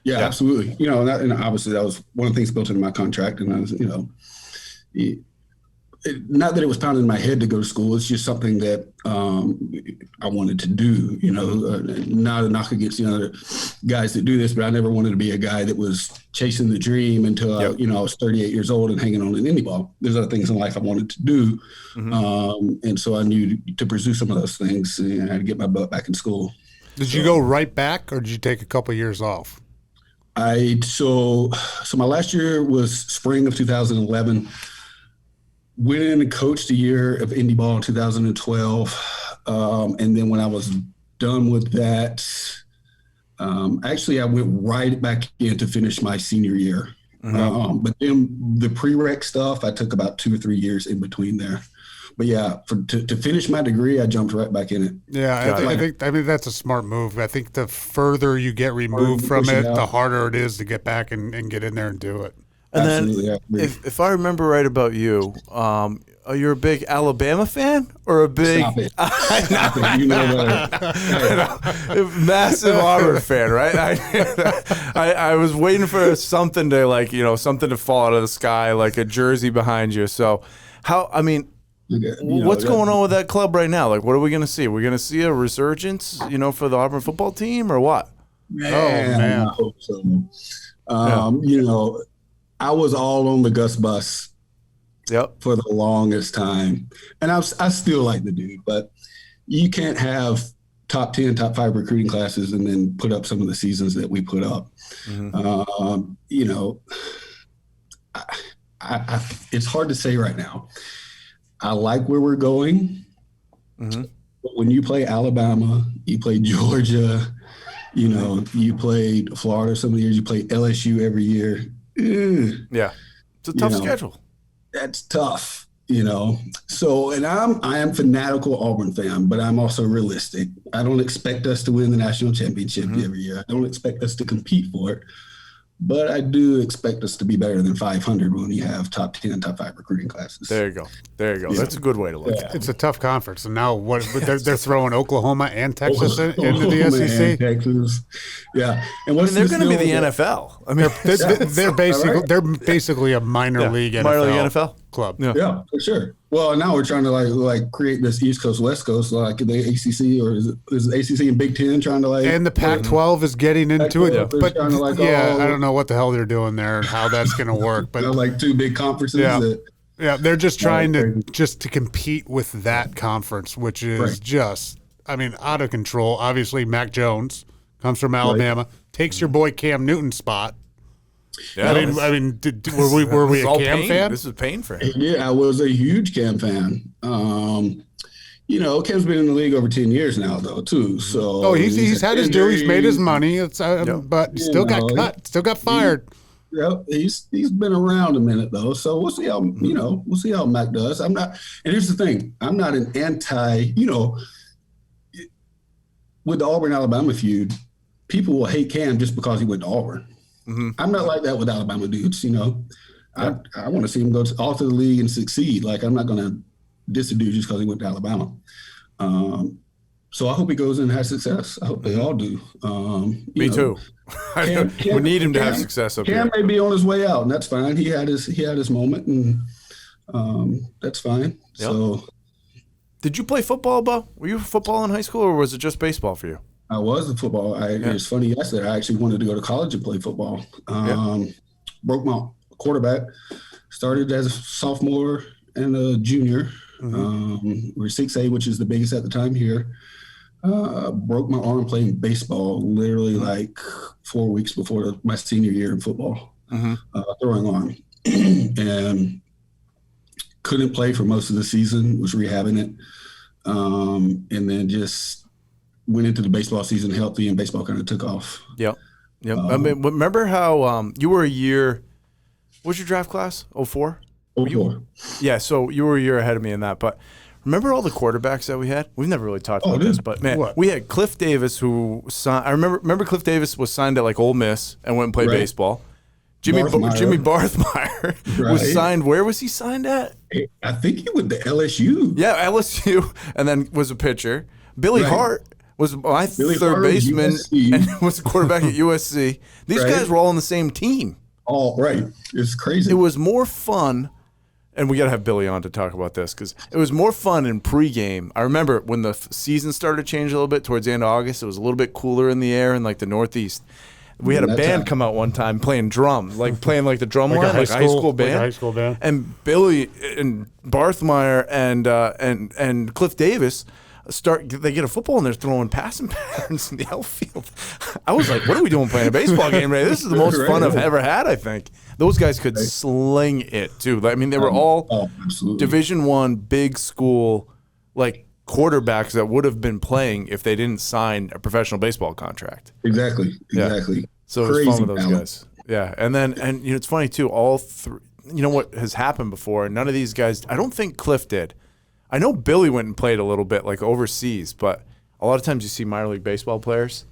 Yeah, absolutely. And obviously that was one of the things built into my contract. And I was, not that it was pounded in my head to go to school. It's just something that I wanted to do, not a knock against the other guys that do this, but I never wanted to be a guy that was chasing the dream until, I was 38 years old and hanging on an indie ball. There's other things in life I wanted to do. And so I knew to pursue some of those things, I had to get my butt back in school. Did you go right back or did you take a couple of years off? So my last year was spring of 2011. Went in and coached a year of indie ball in 2012. And then when I was done with that, actually I went right back in to finish my senior year. But then the prereq stuff, I took about 2 or 3 years in between there. But yeah, to finish my degree, I jumped right back in it. Yeah, I mean that's a smart move. I think the further you get removed from it, the harder it is to get back and get in there and do it. And Absolutely, then, if I remember right about you, you're a big Alabama fan or a big Stop it. Stop it. You know better. massive Auburn fan, right? I was waiting for something to something to fall out of the sky, like a jersey behind you. So what's going on with that club right now? Like, what are we going to see? Are we going to see a resurgence, for the Auburn football team or what? Man. I hope so. I was all on the Gus bus for the longest time. And I still like the dude, but you can't have top 10, top 5 recruiting classes and then put up some of the seasons that we put up. It's hard to say right now. I like where we're going. But when you play Alabama, you play Georgia, you played Florida some of the years, you play LSU every year. Yeah. It's a tough schedule. That's tough, So, and I am fanatical Auburn fan, but I'm also realistic. I don't expect us to win the national championship every year. I don't expect us to compete for it. But I do expect us to be better than 500 when you have top 10, top 5 recruiting classes. There you go. Yeah. That's a good way to look at it. It's a tough conference. And now they're throwing Oklahoma and Texas into the SEC? And Texas. Yeah. And they're going to be the NFL. I mean, they're basically a minor league NFL club. Yeah, for sure. Well, now we're trying to like create this East Coast, West Coast, like the ACC, or is it ACC and Big Ten trying to and the Pac-12 is getting into it, but I don't know what the hell they're doing there and how that's going to work. But like 2 big conferences. They're just trying to compete with that conference, which is just out of control. Obviously, Mac Jones comes from Alabama, takes your boy Cam Newton's spot. Yeah, were we a Cam fan? This is pain for him. Yeah, I was a huge Cam fan. Cam's been in the league over 10 years now, though, too. So he's had his due. He's made his money. But still got cut. Still got fired. He's been around a minute though. So we'll see how we'll see how Mac does. I'm not. And here's the thing: I'm not an anti. With the Auburn Alabama feud, people will hate Cam just because he went to Auburn. I'm not like that with Alabama dudes. I want to see him go off to the league and succeed. Like, I'm not going to diss a dude just because he went to Alabama. So I hope he goes and has success. I hope they all do. Me too. We need him to have success up here. Cam may be on his way out, and that's fine. He had his moment, and that's fine. Yep. So, did you play football, Beau? Were you football in high school, or was it just baseball for you? I was in football. It's funny yesterday. I actually wanted to go to college and play football. Broke my quarterback. Started as a sophomore and a junior. We're 6A, which is the biggest at the time here. Broke my arm playing baseball literally like 4 weeks before my senior year in football, throwing arm. And couldn't play for most of the season, was rehabbing it. And then just went into the baseball season healthy, and baseball kind of took off. Yep. Remember how you were a year, what was your draft class? 04? 04. Yeah, so you were a year ahead of me in that, but remember all the quarterbacks that we had? We've never really talked about this, but man, we had Cliff Davis who signed. I remember Cliff Davis was signed at like Ole Miss and went and played baseball. Jimmy Barthmeyer was signed. Where was he signed at? I think he went to LSU. Yeah, LSU, and then was a pitcher. Billy Hart was my third baseman and was a quarterback at USC. These guys were all on the same team. Oh, right. It's crazy. It was more fun. And we got to have Billy on to talk about this because it was more fun in pregame. I remember when the season started to change a little bit towards the end of August, it was a little bit cooler in the air in like the Northeast. We had a band come out one time playing drums, playing the drum line, like a high school band. And Billy and Barthmeyer and Cliff Davis they get a football and they're throwing passing patterns in the outfield. I was like, what are we doing playing a baseball game today? This is the most fun I've ever had, I think. Those guys could sling it too. I mean, they were all Division I big school like quarterbacks that would have been playing if they didn't sign a professional baseball contract. Exactly. Yeah. So it was fun with those guys. Yeah. And it's funny too, all three, what has happened before, none of these guys, I don't think Cliff did. I know Billy went and played a little bit like overseas, but a lot of times you see minor league baseball players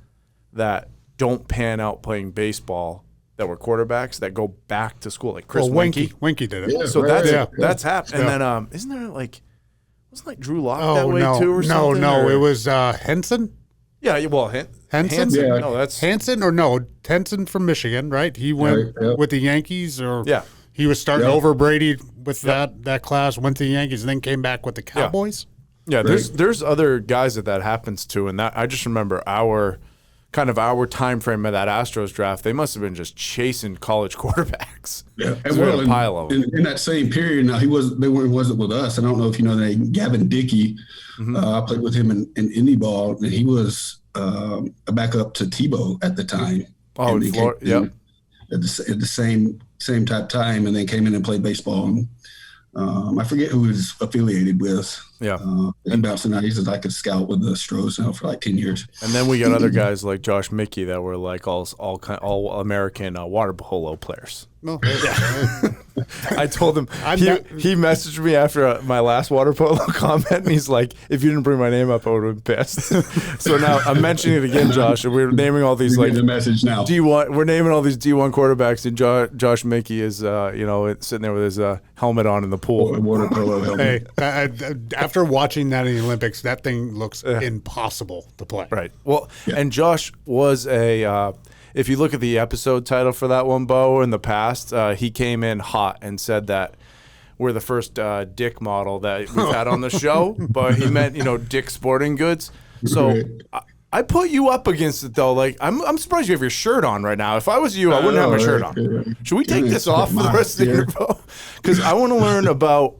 that don't pan out playing baseball that were quarterbacks that go back to school, like Chris Winkie. Winkie did it. Yeah, So that's happened. And then isn't there wasn't Drew Lock that way too or something? No, it was Henson. Yeah, well, Henson? Yeah. No, that's Hanson Henson from Michigan, right? He went with the Yankees, or he was starting over Brady with that class, went to the Yankees, and then came back with the Cowboys. Yeah, there's other guys that happens to, and that I just remember our time frame of that Astros draft. They must have been just chasing college quarterbacks. Yeah, and a pile of them. In that same period, now wasn't with us. I don't know if you know the name Gavin Dickey. I played with him in indie ball, and he was a backup to Tebow at the time. Oh, in Florida, at the same type time, and then came in and played baseball. And, I forget who he was affiliated with. Yeah. And bouncing out, he's like a scout with the Stros now for like 10 years. And then we got other guys like Josh Mickey that were like all American water polo players. No. Yeah. I told him, he messaged me after my last water polo comment, and he's like, if you didn't bring my name up, I would have been pissed. So now I'm mentioning it again, Josh, and we're naming all these the message now. we're naming all these D1 quarterbacks, and Josh Mickey is sitting there with his helmet on in the pool. Water polo helmet. Hey, after watching that in the Olympics, that thing looks impossible to play. Right. Well, and Josh was if you look at the episode title for that one, Beau, in the past, he came in hot and said that we're the first Dick model that we've had on the show, but he meant, Dick Sporting Goods. So I put you up against it, though. Like, I'm surprised you have your shirt on right now. If I was you, I wouldn't have my shirt on. Should we take this off for the rest of the year, Beau? Because I want to learn about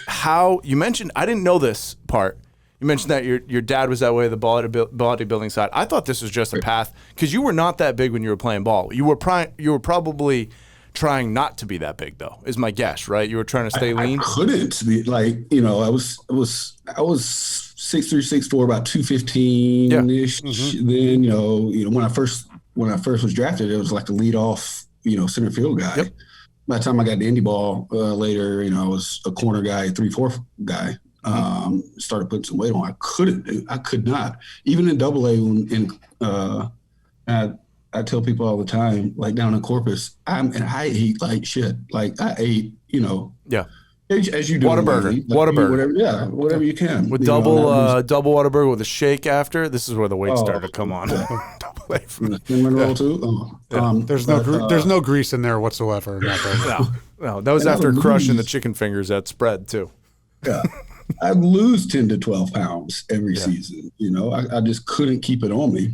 how you mentioned, I didn't know this part. You mentioned that your dad was that way, the bodybuilding side. I thought this was just a path because you were not that big when you were playing ball. You were probably trying not to be that big, though, is my guess, right? You were trying to stay lean. I couldn't be I was 6'3", 6'4", about 215 ish. Then when I first was drafted, it was like a lead off center field guy. Yep. By the time I got to indie ball later, I was a corner guy, 3-4 guy. Started putting some weight on. I could not. Even in AA, I tell people all the time, like down in Corpus, I ate like shit. Like I ate, as you do. Whataburger. Whatever you can. With double Whataburger with a shake after. This is where the weight started to come on. Double A from the cinnamon roll too. There's no grease in there whatsoever. No, that was after crushing the chicken fingers at spread too. Yeah. I'd lose 10 to 12 pounds every season. I just couldn't keep it on me.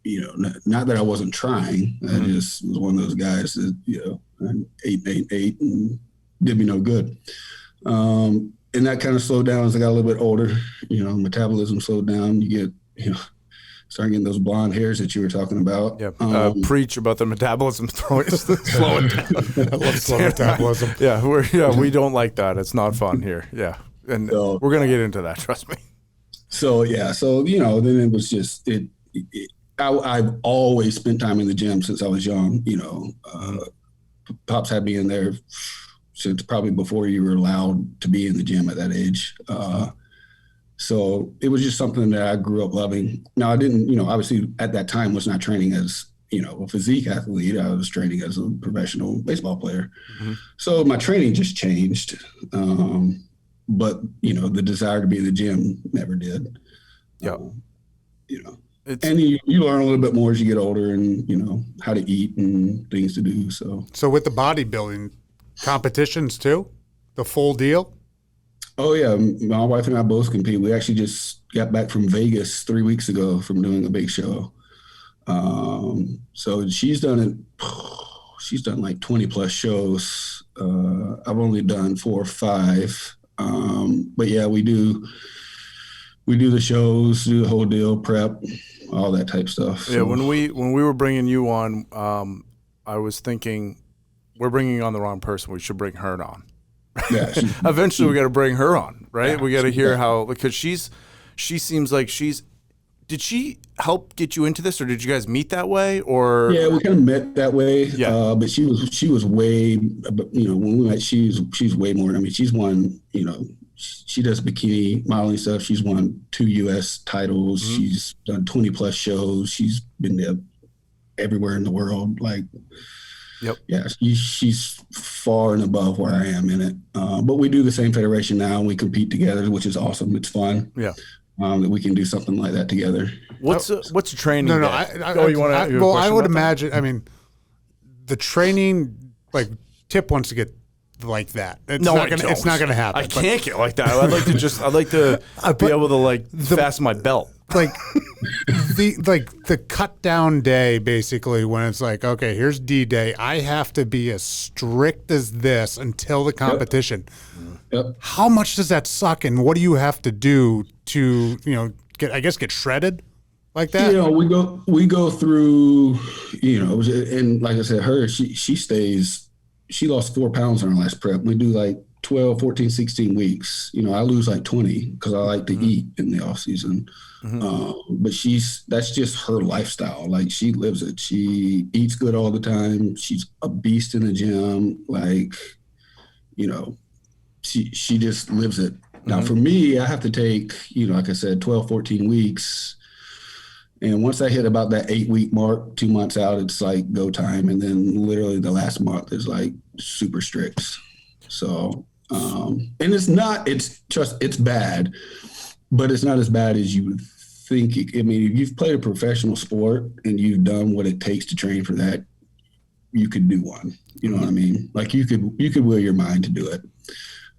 Not that I wasn't trying. I just was one of those guys that, ate and did me no good. And that kind of slowed down as I got a little bit older. Metabolism slowed down. You get, start getting those blonde hairs that you were talking about. Yeah. Preach about the metabolism slowing down. I love slow metabolism. Yeah, we don't like that. It's not fun here. Yeah, and we're gonna get into that. Trust me. So then it was just it. I've always spent time in the gym since I was young. Pops had me in there since probably before you were allowed to be in the gym at that age. So it was just something that I grew up loving. Now I didn't, obviously at that time was not training as, a physique athlete. I was training as a professional baseball player. So my training just changed. But, the desire to be in the gym never did. Yeah. And you learn a little bit more as you get older and, how to eat and things to do. So with the bodybuilding competitions too, the full deal? Oh, yeah. My wife and I both compete. We actually just got back from Vegas 3 weeks ago from doing a big show. So she's done it. She's done like 20 plus shows. I've only done 4 or 5. But yeah, we do the shows, do the whole deal, prep, all that type stuff. Yeah, So, when we were bringing you on, I was thinking we're bringing on the wrong person. We should bring her on. yeah, Eventually, we got to bring her on, right? Yeah, we got to hear how, because she seems like did she help get you into this, or did you guys meet that way, or? yeah, we kind of met that way. Yeah. But she was way, when we met, she's way more. I mean, she's won, she does bikini modeling stuff. She's won 2 U.S. titles. Mm-hmm. She's done 20 plus shows. She's been there everywhere in the world. Like, Yep. yeah, she's far and above where I am in it. But we do the same federation now, and we compete together, which is awesome. It's fun. Yeah. That we can do something like that together. What's a training? No, day? You want to? Well, I would imagine. I mean, the training, like Tip wants to get like that. It's not gonna happen. I can't get like that. I'd like to be able to fasten my belt. Like the cut down day, basically, when it's like, okay, here's D-Day. I have to be as strict as this until the competition. Yep. How much does that suck, and what do you have to do to get shredded like that? We go through, and like I said, she lost 4 pounds in her last prep. We do like 12, 14, 16 weeks. I lose like 20 because I like to eat in the off season. But that's just her lifestyle. Like, she lives it. She eats good all the time. She's a beast in the gym. Like, she just lives it. Now, for me, I have to take, like I said, 12, 14 weeks. And once I hit about that 8-week mark, 2 months out, it's like go time. And then literally the last month is like super strict. So, and it's bad, but it's not as bad as you would think. I mean, if you've played a professional sport and you've done what it takes to train for that, you could do one. You know what I mean? Like, you could will your mind to do it.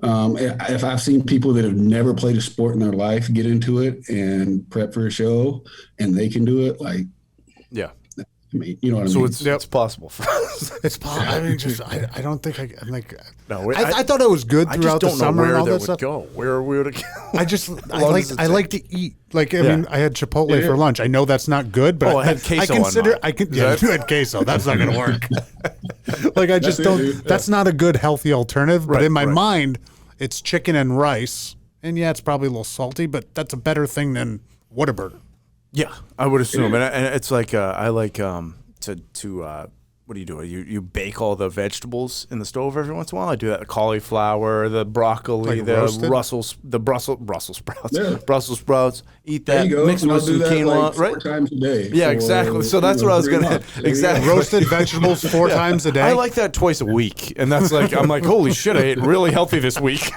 If I've seen people that have never played a sport in their life get into it and prep for a show and they can do it, like, yeah. I mean, you know what I mean? So it's possible for us. It's possible. I mean, I don't think I'm like. No, I thought it was good throughout the summer and all that stuff. Where we would go. I like to eat. Like, I mean, I had Chipotle for lunch. I know that's not good, but I had queso you had queso. That's not going to work. Like, I just don't. That's not a good healthy alternative. But in my mind, it's chicken and rice, and yeah, it's probably a little salty, but that's a better thing than Whataburger. Yeah, I would assume, and it's like I like to what do you do? You bake all the vegetables in the stove every once in a while. I do that: the cauliflower, the broccoli, like the roasted? Brussels sprouts, Yeah. Brussels sprouts. Eat that, There you go. mix it with some quinoa, like 4 right? times a day. Yeah, for, exactly. So that's what I was 3 gonna months. There you exactly go. Roasted vegetables 4 times a day. I like that twice a week, and that's like I'm like, holy shit, I ate really healthy this week.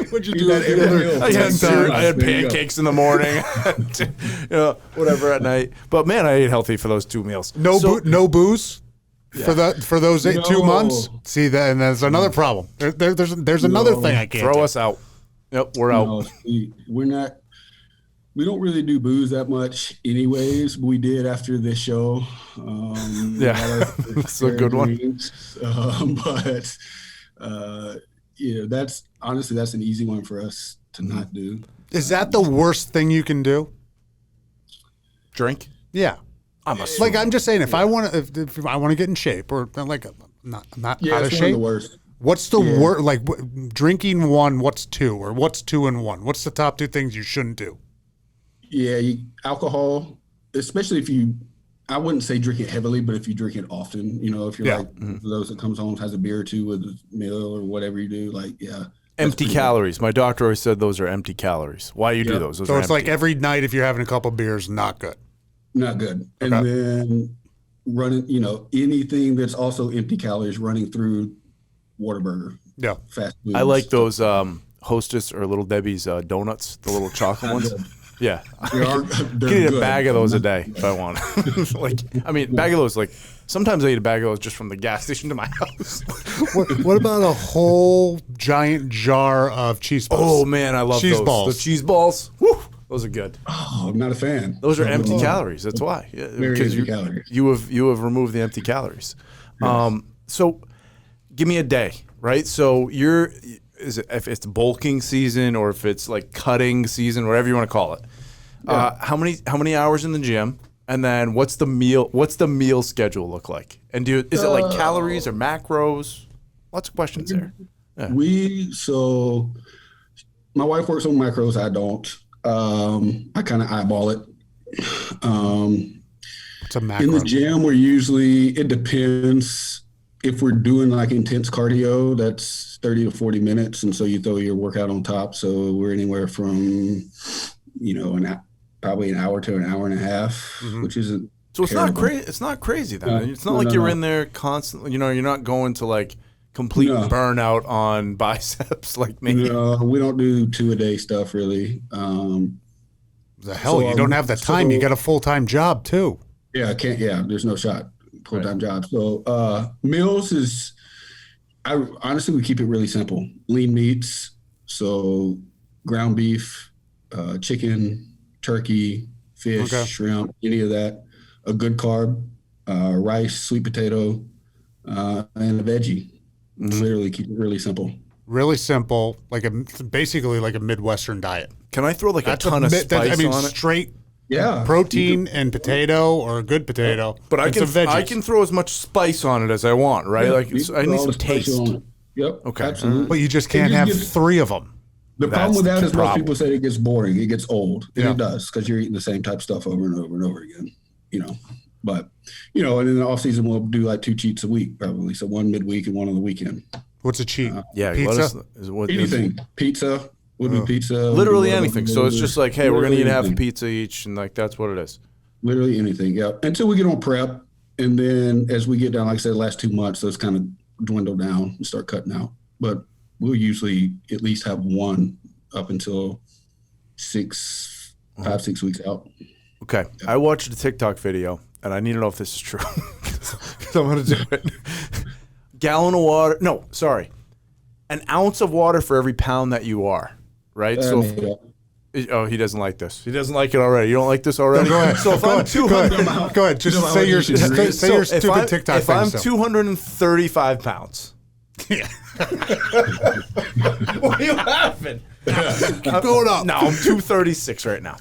What'd you Do do? that every meal. I had There you go. pancakes in the morning, whatever at night. But man, I ate healthy for those 2 meals. No booze for those 2 No. months. See that, and that's another problem. There's another thing I can't Throw do. us out. Yep, we're out. No, we're not. We don't really do booze that much, anyways. We did after this show. Yeah, that's a good one. But that's honestly an easy one for us to not do. Is that the worst thing you can do? Drink. Yeah. Like I'm just saying, if I want to, if I want to get in shape, or like not Yeah, out of it's one of shape, the worst. what's the worst? Like drinking one, what's 2, or what's 2 and 1? What's the top 2 things you shouldn't do? Yeah, alcohol, especially if I wouldn't say drink it heavily, but if you drink it often, if you're like those that comes home, has a beer or 2 with a meal or whatever you do, like, yeah. Empty calories. My doctor always said those are empty calories. Why you do those? So it's like every night if you're having a couple beers, not good. Not good. And then running, anything that's also empty calories running through Whataburger. Yeah. Fast food. I like those Hostess or Little Debbie's donuts, the little chocolate ones. Yeah. They're Get a good. bag of those a day if I want. Bag of those, like, sometimes I eat a bag of those just from the gas station to my house. What about a whole giant jar of cheese balls? Oh, man, I love cheese those. balls. The cheese balls. Woo, those are good. Oh, I'm not a fan. Those are empty calories. That's why. Yeah, Very because empty calories. you have removed the empty calories. So give me a day, right? So if it's bulking season or if it's like cutting season, whatever you want to call it. How many hours in the gym? And then what's the meal schedule look like? And is it like calories or macros? Lots of questions there. Yeah. So my wife works on macros. I don't. I kind of eyeball it. It's a macro. In the gym, it depends. If we're doing like intense cardio, that's 30 to 40 minutes. And so you throw your workout on top. So we're anywhere from, probably an hour to an hour and a half, which isn't. So it's not crazy. It's not crazy then. It's not like you're in there constantly. You're not going to like complete burnout on biceps like me. No, we don't do 2-a-day stuff really. The hell, you don't have the time. You got a full-time job too. Yeah, I can't. Yeah, there's no shot. Full-time job. So meals honestly, we keep it really simple. Lean meats, so ground beef, chicken, turkey, fish, shrimp, any of that. A good carb, rice, sweet potato, and a veggie. Literally keep it really simple. Really simple, basically like a Midwestern diet. Can I throw like a ton of spice on it? Straight protein and potato or a good potato. But I can throw as much spice on it as I want, right? Yeah, I need some taste. Yep. Okay. Absolutely. But you just can't have 3 of them. The problem with that is most people say it gets boring. It gets old. And it does because you're eating the same type of stuff over and over and over again. But and in the off season we'll do like 2 cheats a week probably. So one midweek and one on the weekend. What's a cheat? Pizza? Anything. Pizza. Would be pizza. Literally anything. So it's just like, hey, we're going to eat half a pizza each, and like that's what it is. Literally anything, yeah. Until we get on prep, and then as we get down, like I said, the last 2 months, those kind of dwindle down and start cutting out. But we'll usually at least have one up until 5, 6 weeks out. Okay. Yeah. I watched a TikTok video, and I need to know if this is true. Because I'm going to do it. Gallon of water. No, sorry. An ounce of water for every pound that you are. Right? He doesn't like this. He doesn't like it already. You don't like this already? No, go ahead. So if I'm 200, go ahead. Just say your stupid TikTok if thing. If I'm 235 pounds. Yeah. Why are you laughing? Keep going up. No, I'm 236 right now.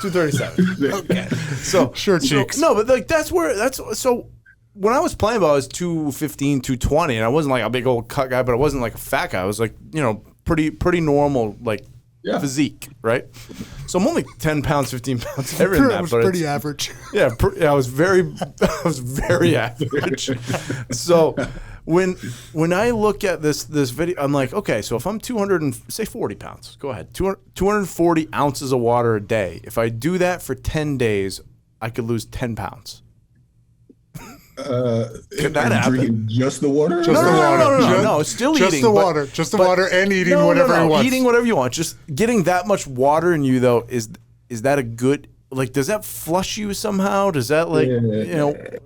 237. Okay. So sure, cheeks. No, but like that's so. When I was playing ball, I was 215, 220, and I wasn't like a big old cut guy, but I wasn't like a fat guy. I was like, pretty normal, like physique, right? So I'm only 10 pounds, 15 pounds heavier than that. It was pretty average. Yeah, I was very average. So when I look at this video, I'm like, okay, so if I'm 40 pounds, go ahead, 240 ounces of water a day. If I do that for 10 days, I could lose 10 pounds. Can that happen? Drinking just the water? No, still eating. Just the water. Just the water and eating whatever you want. Eating whatever you want. Just getting that much water in you, though, is that a good, like, does that flush you somehow? Does that, like,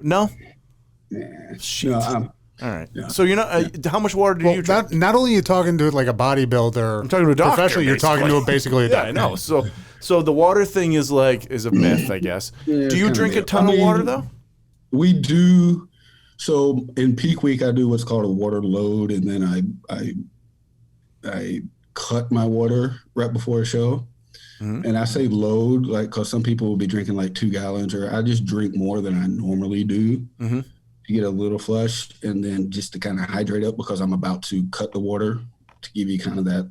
no? Shit. No, all right. Yeah. So you're not, how much water do you drink? Not only are you talking to like a bodybuilder, I'm talking to a doctor. Professional, you're talking to basically a doctor. I know. So the water thing is a myth, I guess. Do you drink a ton of water, though? We do. So in peak week, I do what's called a water load, and then I cut my water right before a show. Mm-hmm. And I say load, like, because some people will be drinking like 2 gallons, or I just drink more than I normally do to get a little flush, and then just to kind of hydrate up because I'm about to cut the water to give you kind of that,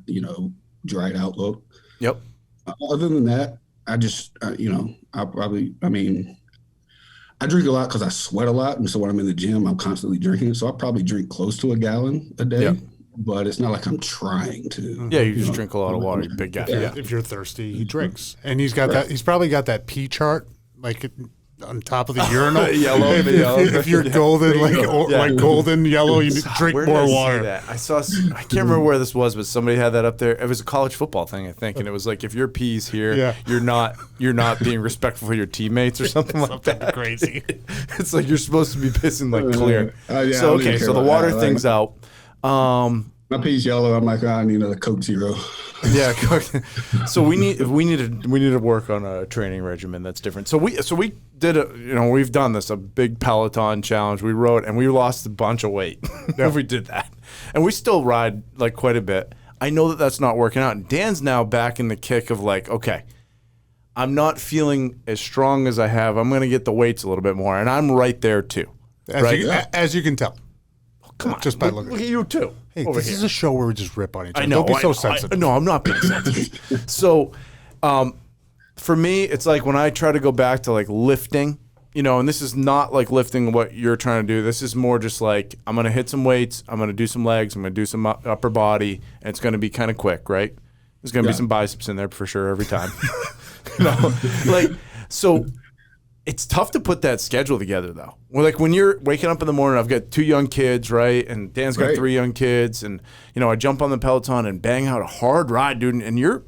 dried out look. Yep. Other than that, I just, I drink a lot because I sweat a lot. And so when I'm in the gym, I'm constantly drinking. So I'll probably drink close to 1 gallon a day. Yep. But it's not like I'm trying to. Yeah, you just drink a lot of water, you big guy. Yeah. If you're thirsty, he drinks. And he's got that. He's probably got that pee chart, like on top of the urinal. Yellow. If you're golden, like golden yellow, you drink more water. That? I can't remember where this was, but somebody had that up there. It was a college football thing, I think, and it was like, if your pee's here, you're not being respectful of your teammates or something like that. Crazy. It's like you're supposed to be pissing like clear. So the water thing's out. My pee's yellow. I'm like, I need another Coke Zero. Yeah. So we need to work on a training regimen that's different. So we did we've done this, a big Peloton challenge. We rode and we lost a bunch of weight. If we did that. And we still ride like quite a bit. I know that that's not working out. And Dan's now back in the kick of like, okay, I'm not feeling as strong as I have. I'm going to get the weights a little bit more. And I'm right there too. As you can tell. Come on. Just by looking. Look at you too. Hey, this is a show where we just rip on each other. I know. Don't be so sensitive. No, I'm not being sensitive. So, for me, it's like when I try to go back to like lifting, and this is not like lifting what you're trying to do. This is more just like I'm going to hit some weights. I'm going to do some legs. I'm going to do some upper body. And it's going to be kind of quick, right? There's going to be some biceps in there for sure every time. So it's tough to put that schedule together, though. Well, like when you're waking up in the morning, I've got 2 young kids, right? And Dan's got 3 young kids. And, I jump on the Peloton and bang out a hard ride, dude. And your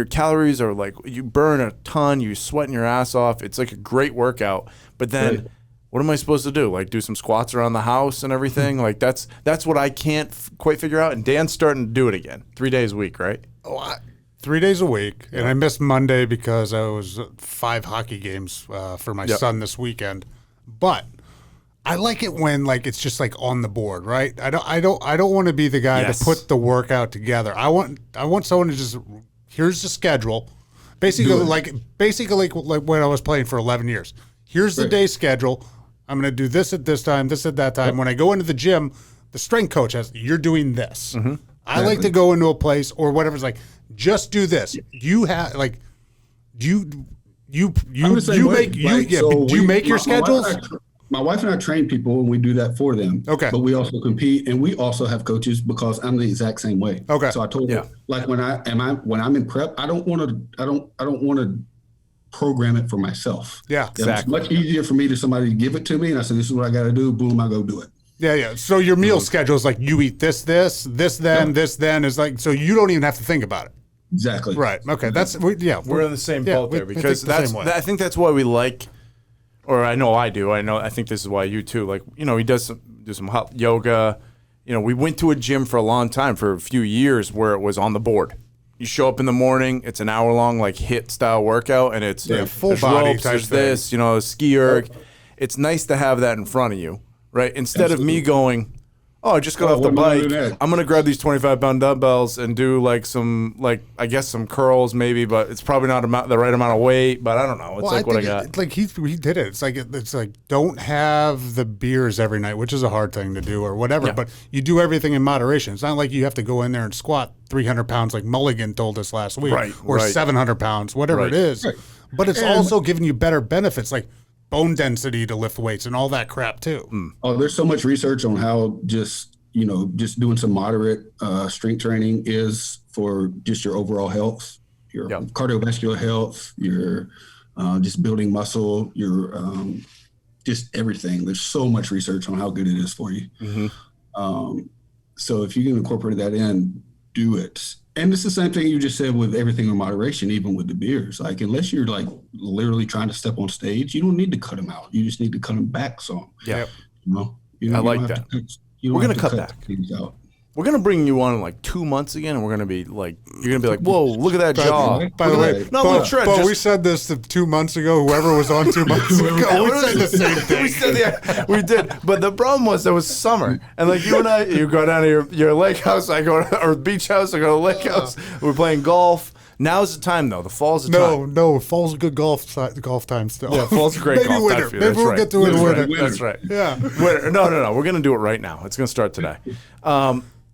calories are like, you burn a ton, you sweating your ass off. It's like a great workout. But then what am I supposed to do? Like do some squats around the house and everything? Like that's what I can't quite figure out. And Dan's starting to do it again. 3 days a week, right? 3 days a week, and I missed Monday because I was 5 hockey games for my son this weekend. But I like it when like it's just like on the board, right? I don't want to be the guy to put the workout together. I want someone to just here's the schedule, basically like when I was playing for 11 years. Here's the day schedule. I'm going to do this at this time, this at that time. When I go into the gym, the strength coach you're doing this. Mm-hmm. I like to go into a place or whatever's like, just do this. You have like, you make your schedules. My wife and I train people, and we do that for them. Okay, but we also compete, and we also have coaches because I'm the exact same way. Okay, so I told her like when I'm in prep, I don't want to program it for myself. Yeah, exactly. It's much easier for me to somebody give it to me, and I said, this is what I got to do. Boom, I go do it. Yeah. So your meal schedule is like you eat this, this, then is like, so you don't even have to think about it. Exactly. Right. Okay. We're in the same boat there because I think that's why we like, or I know I do. I think this is why you too. Like, he do some hot yoga. We went to a gym for a long time, for a few years, where it was on the board. You show up in the morning, it's an hour long like HIIT style workout, and it's full body ropes, type there's thing. this, ski erg. It's nice to have that in front of you. Right, instead of me going, I just got off the bike. I'm gonna grab these 25-pound dumbbells and do like some curls maybe, but it's probably not the right amount of weight. But I don't know. It's what I got. It's like he did it. It's like don't have the beers every night, which is a hard thing to do or whatever. Yeah. But you do everything in moderation. It's not like you have to go in there and squat 300 pounds like Mulligan told us last week, or 700 pounds, whatever it is. Right. But it's also giving you better benefits, like bone density to lift weights and all that crap too. Oh, there's so much research on how just doing some moderate strength training is for just your overall health, your cardiovascular health, your just building muscle, your just everything. There's so much research on how good it is for you. Mm-hmm. So if you can incorporate that in, do it. And it's the same thing you just said with everything in moderation, even with the beers. Like, unless you're like literally trying to step on stage, you don't need to cut them out. You just need to cut them back some. Yeah. I like that. We're going to cut back. Out. We're going to bring you on in like 2 months again, and we're going to be like, you're going to be like, whoa, look at that jaw. By the way, but we said this 2 months ago, whoever was on 2 months ago, we said the same thing. We did. But the problem was it was summer. And like you and I, you go down to your lake house, I go to, or beach house, I go to the lake house. We're playing golf. Now's the time, though. The fall's the time. No, fall's a good golf time still. Yeah, fall's a great golf time. Maybe we'll get to it in winter. That's right. Yeah. Winter. No. We're going to do it right now. It's going to start today.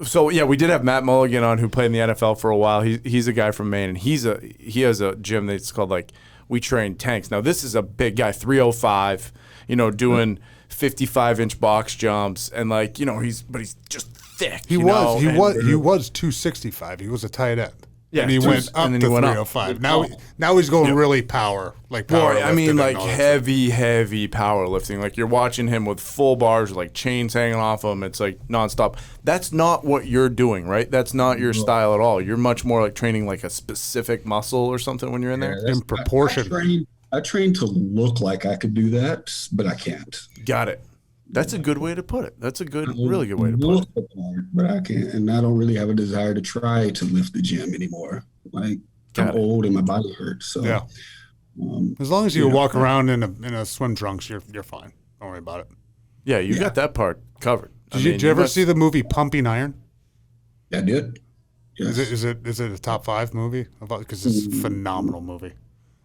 So yeah, we did have Matt Mulligan on, who played in the NFL for a while. He's a guy from Maine, and he has a gym that's called like We Train Tanks. Now this is a big guy, 305, doing 55-inch box jumps, and like he's just thick. He was 265. He was a tight end. Yeah, and he went up to 305. Now he's going really power. Like power. Well, I mean, like heavy power lifting. Like you're watching him with full bars, like chains hanging off him. It's like nonstop. That's not what you're doing, right? That's not your style at all. You're much more like training like a specific muscle or something when you're in there. In proportion. I train to look like I could do that, but I can't. Got it. That's a good way to put it. That's a really good way to put it. But I can't, and I don't really have a desire to try to lift the gym anymore. Like I'm old and my body hurts. So yeah. As long as you walk around in a swim trunks, you're fine. Don't worry about it. Yeah, you got that part covered. Did you ever see the movie Pumping Iron? I did. Yes. Is it a top 5 movie? Because it's a phenomenal movie.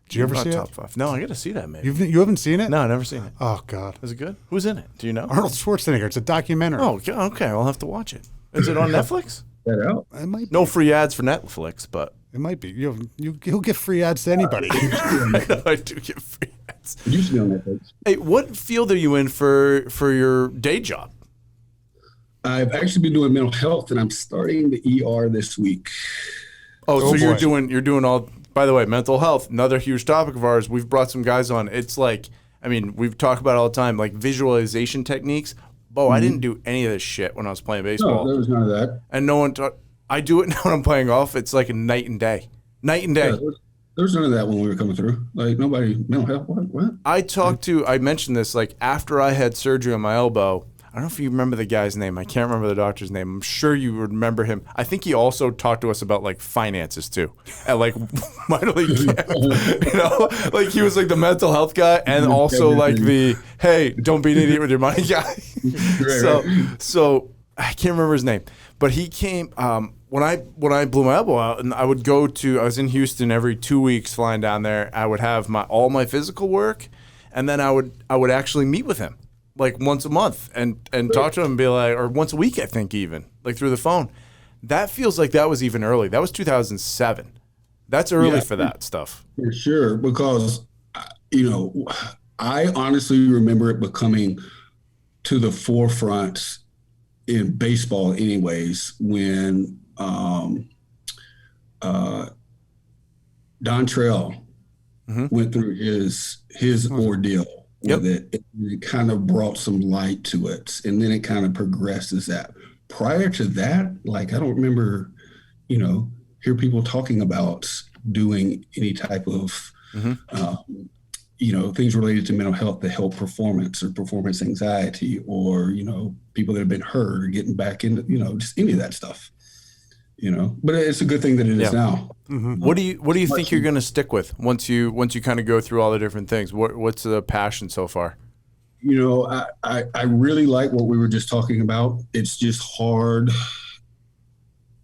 Did you ever see top it? 5. No, I got to see that, man. You haven't seen it? No, I've never seen it. Oh God, Is it good? Who's in it? Do you know? Arnold Schwarzenegger. It's a documentary. Oh, okay. I'll have to watch it. Is it on Netflix? That out. It might be. No free ads for Netflix, but It might be. You'll get free ads to anybody. I do get free ads. It used to be on Netflix. Hey, what field are you in for your day job? I've actually been doing mental health, and I'm starting the ER this week. Oh, so boy. you're doing all. By the way, mental health, another huge topic of ours. We've brought some guys on. It's like, I mean, we've talked about it all the time, like visualization techniques. Bo, I didn't do any of this shit when I was playing baseball. No, there was none of that. And no one taught. I do it now when I'm playing golf. It's like a night and day. Night and day. Yeah, there was none of that when we were coming through. Like, nobody, mental health, what? I mentioned this, like, after I had surgery on my elbow. I don't know if you remember the guy's name. I can't remember the doctor's name. I'm sure you remember him. I think he also talked to us about, like, finances, too, at, like, minor league camp. You know? Like, he was, like, the mental health guy and also, like, the, hey, don't be an idiot with your money guy. So I can't remember his name. But he came when I blew my elbow out, and I was in Houston every 2 weeks flying down there. I would have all my physical work, and then I would actually meet with him like once a month and talk to him and be like, or once a week, I think, even like through the phone. That feels like that was even early. That was 2007. That's early for that stuff. For sure, because, I honestly remember it becoming to the forefront in baseball anyways, when Dontrell went through his ordeal with it. It kind of brought some light to it, and then it kind of progresses that. Prior to that, like, I don't remember, hear people talking about doing any type of things related to mental health to help performance or performance anxiety, or, people that have been hurt or getting back into, just any of that stuff, but it's a good thing that it is now. What do you think you're going to stick with once you kind of go through all the different things? What's the passion so far? I really like what we were just talking about. It's just hard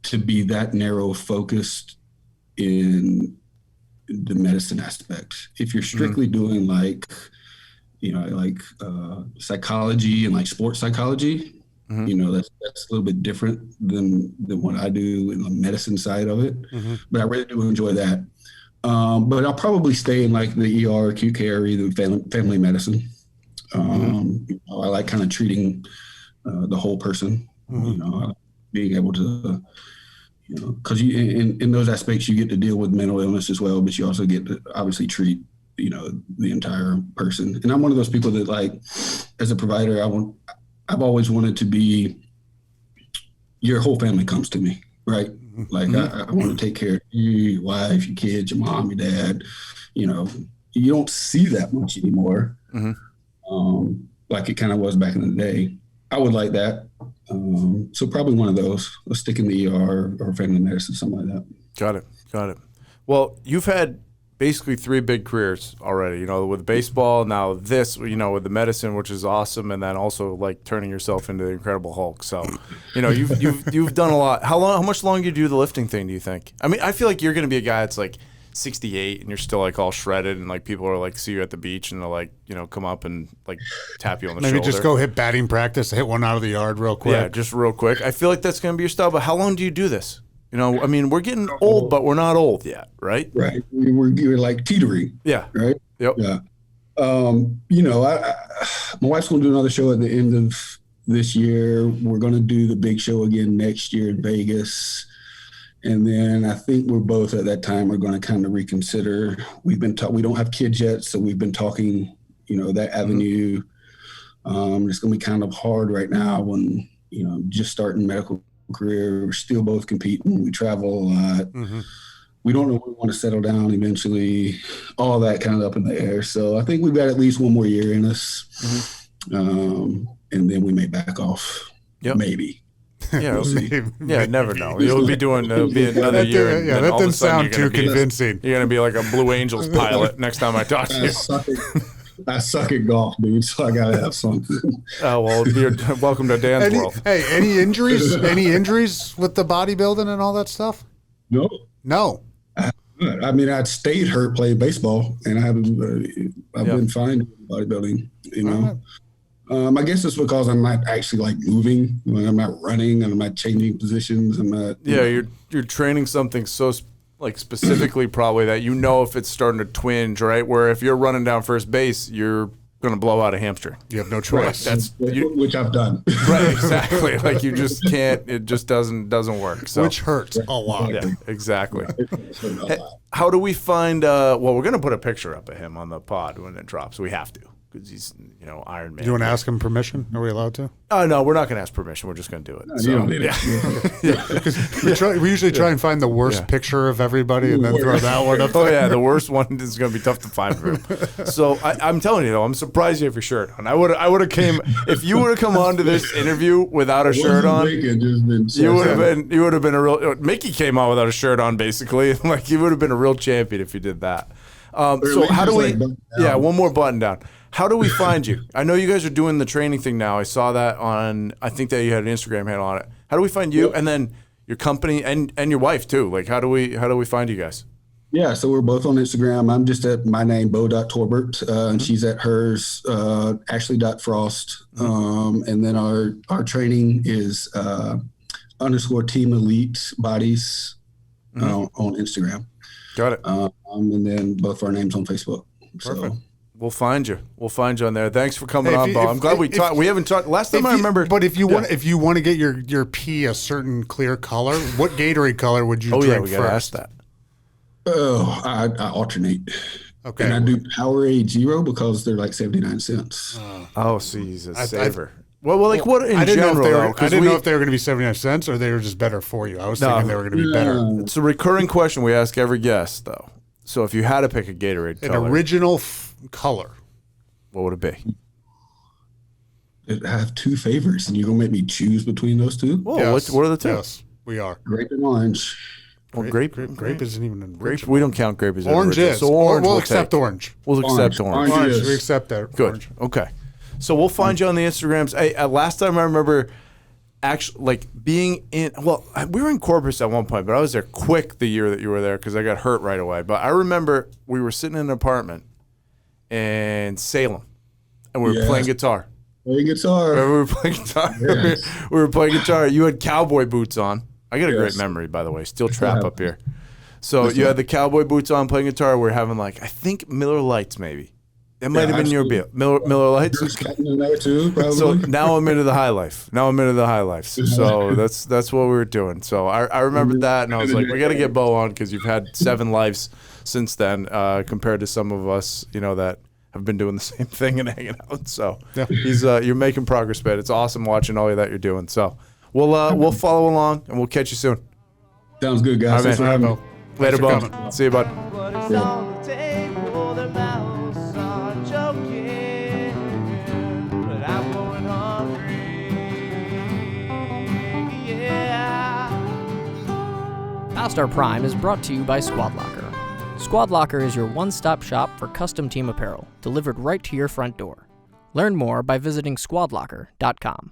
to be that narrow focused in the medicine aspect. If you're strictly doing psychology and like sports psychology, that's a little bit different than what I do in the medicine side of it. But I really do enjoy that. But I'll probably stay in like the ER, acute care, either family medicine. I like kind of treating the whole person. Being able to, because in those aspects you get to deal with mental illness as well, but you also get to obviously treat the entire person. And I'm one of those people that, like, as a provider, I've always wanted to be, your whole family comes to me, right? Like, I want to take care of you, your wife, your kids, your mom, your dad. You don't see that much anymore. Like it kind of was back in the day. I would like that. So probably one of those. Let's stick in the ER or family medicine, something like that. Got it. Well, you've had basically 3 big careers already, with baseball, now this, with the medicine, which is awesome, and then also like turning yourself into the Incredible Hulk. So, you've done a lot. How much longer do you do the lifting thing, do you think? I mean, I feel like you're going to be a guy that's like 68 and you're still like all shredded, and like people are like see you at the beach and they'll like, come up and like tap you on the shoulder. Maybe just go hit batting practice, hit one out of the yard real quick. Yeah, just real quick. I feel like that's going to be your style, but how long do you do this? I mean, we're getting old, but we're not old yet, right? Right. We're like teetering. Yeah. Right? Yep. Yeah. My wife's going to do another show at the end of this year. We're going to do the big show again next year in Vegas. And then I think we're both at that time are going to kind of reconsider. We don't have kids yet, so we've been talking, that avenue. It's going to be kind of hard right now when, just starting medical career. We're still both competing. We travel a lot. We don't know if we want to settle down eventually. All that kind of up in the air. So I think we've got at least one more year in us. And then we may back off. Yep. Maybe. Yeah, never know. It'll be another year. Yeah, that doesn't sound too convincing. You're going to be like a Blue Angels pilot next time I talk to you. I suck at golf, dude, so I gotta have something. Oh well, you're welcome to Dan's world. Hey, any injuries? Any injuries with the bodybuilding and all that stuff? No. No. I mean, I stayed hurt playing baseball, and I've been fine doing bodybuilding. You know, I guess it's because I'm not actually like moving. I'm not running, and I'm not changing positions. I'm not. Yeah, you're training something so like specifically probably that you know if it's starting to twinge, right? Where if you're running down first base, you're gonna blow out a hamstring. You have no choice. That's which I've done. Right, exactly. Like you just can't. It just doesn't work. So Which hurts a lot. yeah, exactly. Hey, how do we find? Well, we're gonna put a picture up of him on the pod when it drops. We have to because he's Iron Man. Do you want to ask him permission? Are we allowed to? Oh no, we're not gonna ask permission. We're just gonna do it. You don't need it. We usually try and find the worst picture of everybody and then throw that one up there. Oh yeah, the worst one is going to be tough to find for him. So I'm telling you though, I'm surprised you have your shirt on. I would have came if you would have come on to this interview without a shirt on. You would have been a real. Mickey came on without a shirt on, basically. Like you would have been a real champion if you did that. So how do we? Yeah, one more button down. How do we find you? I know you guys are doing the training thing now. I saw that on. I think that you had an Instagram handle on it. How do we find you? And then your company and your wife too. Like how do we find you guys? Yeah, so we're both on Instagram. I'm just at my name, Beau.Torbert, and she's at hers, Ashley.Frost. And then our training is _ Team Elite Bodies on Instagram. Got it. And then both our names on Facebook. Perfect. So. We'll find you. We'll find you on there. Thanks for coming on, Beau. I'm glad we talked. We haven't talked. Last time I remember. But if you want to get your pee a certain clear color, what Gatorade color would you drink we first? gotta ask that. Oh, I alternate. Okay. And I do Powerade Zero because they're like 79 cents. Oh, so he's a saver. Well, like what in I didn't general? know if they were going to be 79 cents or they were just better for you. I was thinking they were going to be better. It's a recurring question we ask every guest, though. So if you had to pick a Gatorade color, an original color, what would it be? I have two favorites, and you're gonna make me choose between those two? Oh, yes. What are the two? Yes, we are. Grape and orange. Well, grape isn't even an grape. original. We don't count grape as an orange original. is. So orange. We'll accept orange. We'll accept orange. Orange. We accept that. Good. Orange. Okay. So we'll find you on the Instagrams. Hey, last time I remember, actually, like being in. Well, we were in Corpus at one point, but I was there quick the year that you were there because I got hurt right away. But I remember we were sitting in an apartment in Salem, and we were playing guitar. Playing guitar. We were playing guitar. Yes. We were playing guitar. You had cowboy boots on. I got a great memory, by the way. Steel trap up here. So you had the cowboy boots on, playing guitar. We were having I think Miller Lights, maybe. It might have been your beer. Miller Lights. In there too, probably. So now I'm into the high life. So that's what we were doing. So I remembered that, and I was like, we got to get Beau on because you've had 7 lives since then, compared to some of us, that have been doing the same thing and hanging out. So you're making progress, man. It's awesome watching all of that you're doing. So we'll follow along and we'll catch you soon. Sounds good, guys. All right, man. Later, Beau. See you, bud. Past Our Prime is brought to you by Squad Locker. Squad Locker is your one-stop shop for custom team apparel, delivered right to your front door. Learn more by visiting squadlocker.com.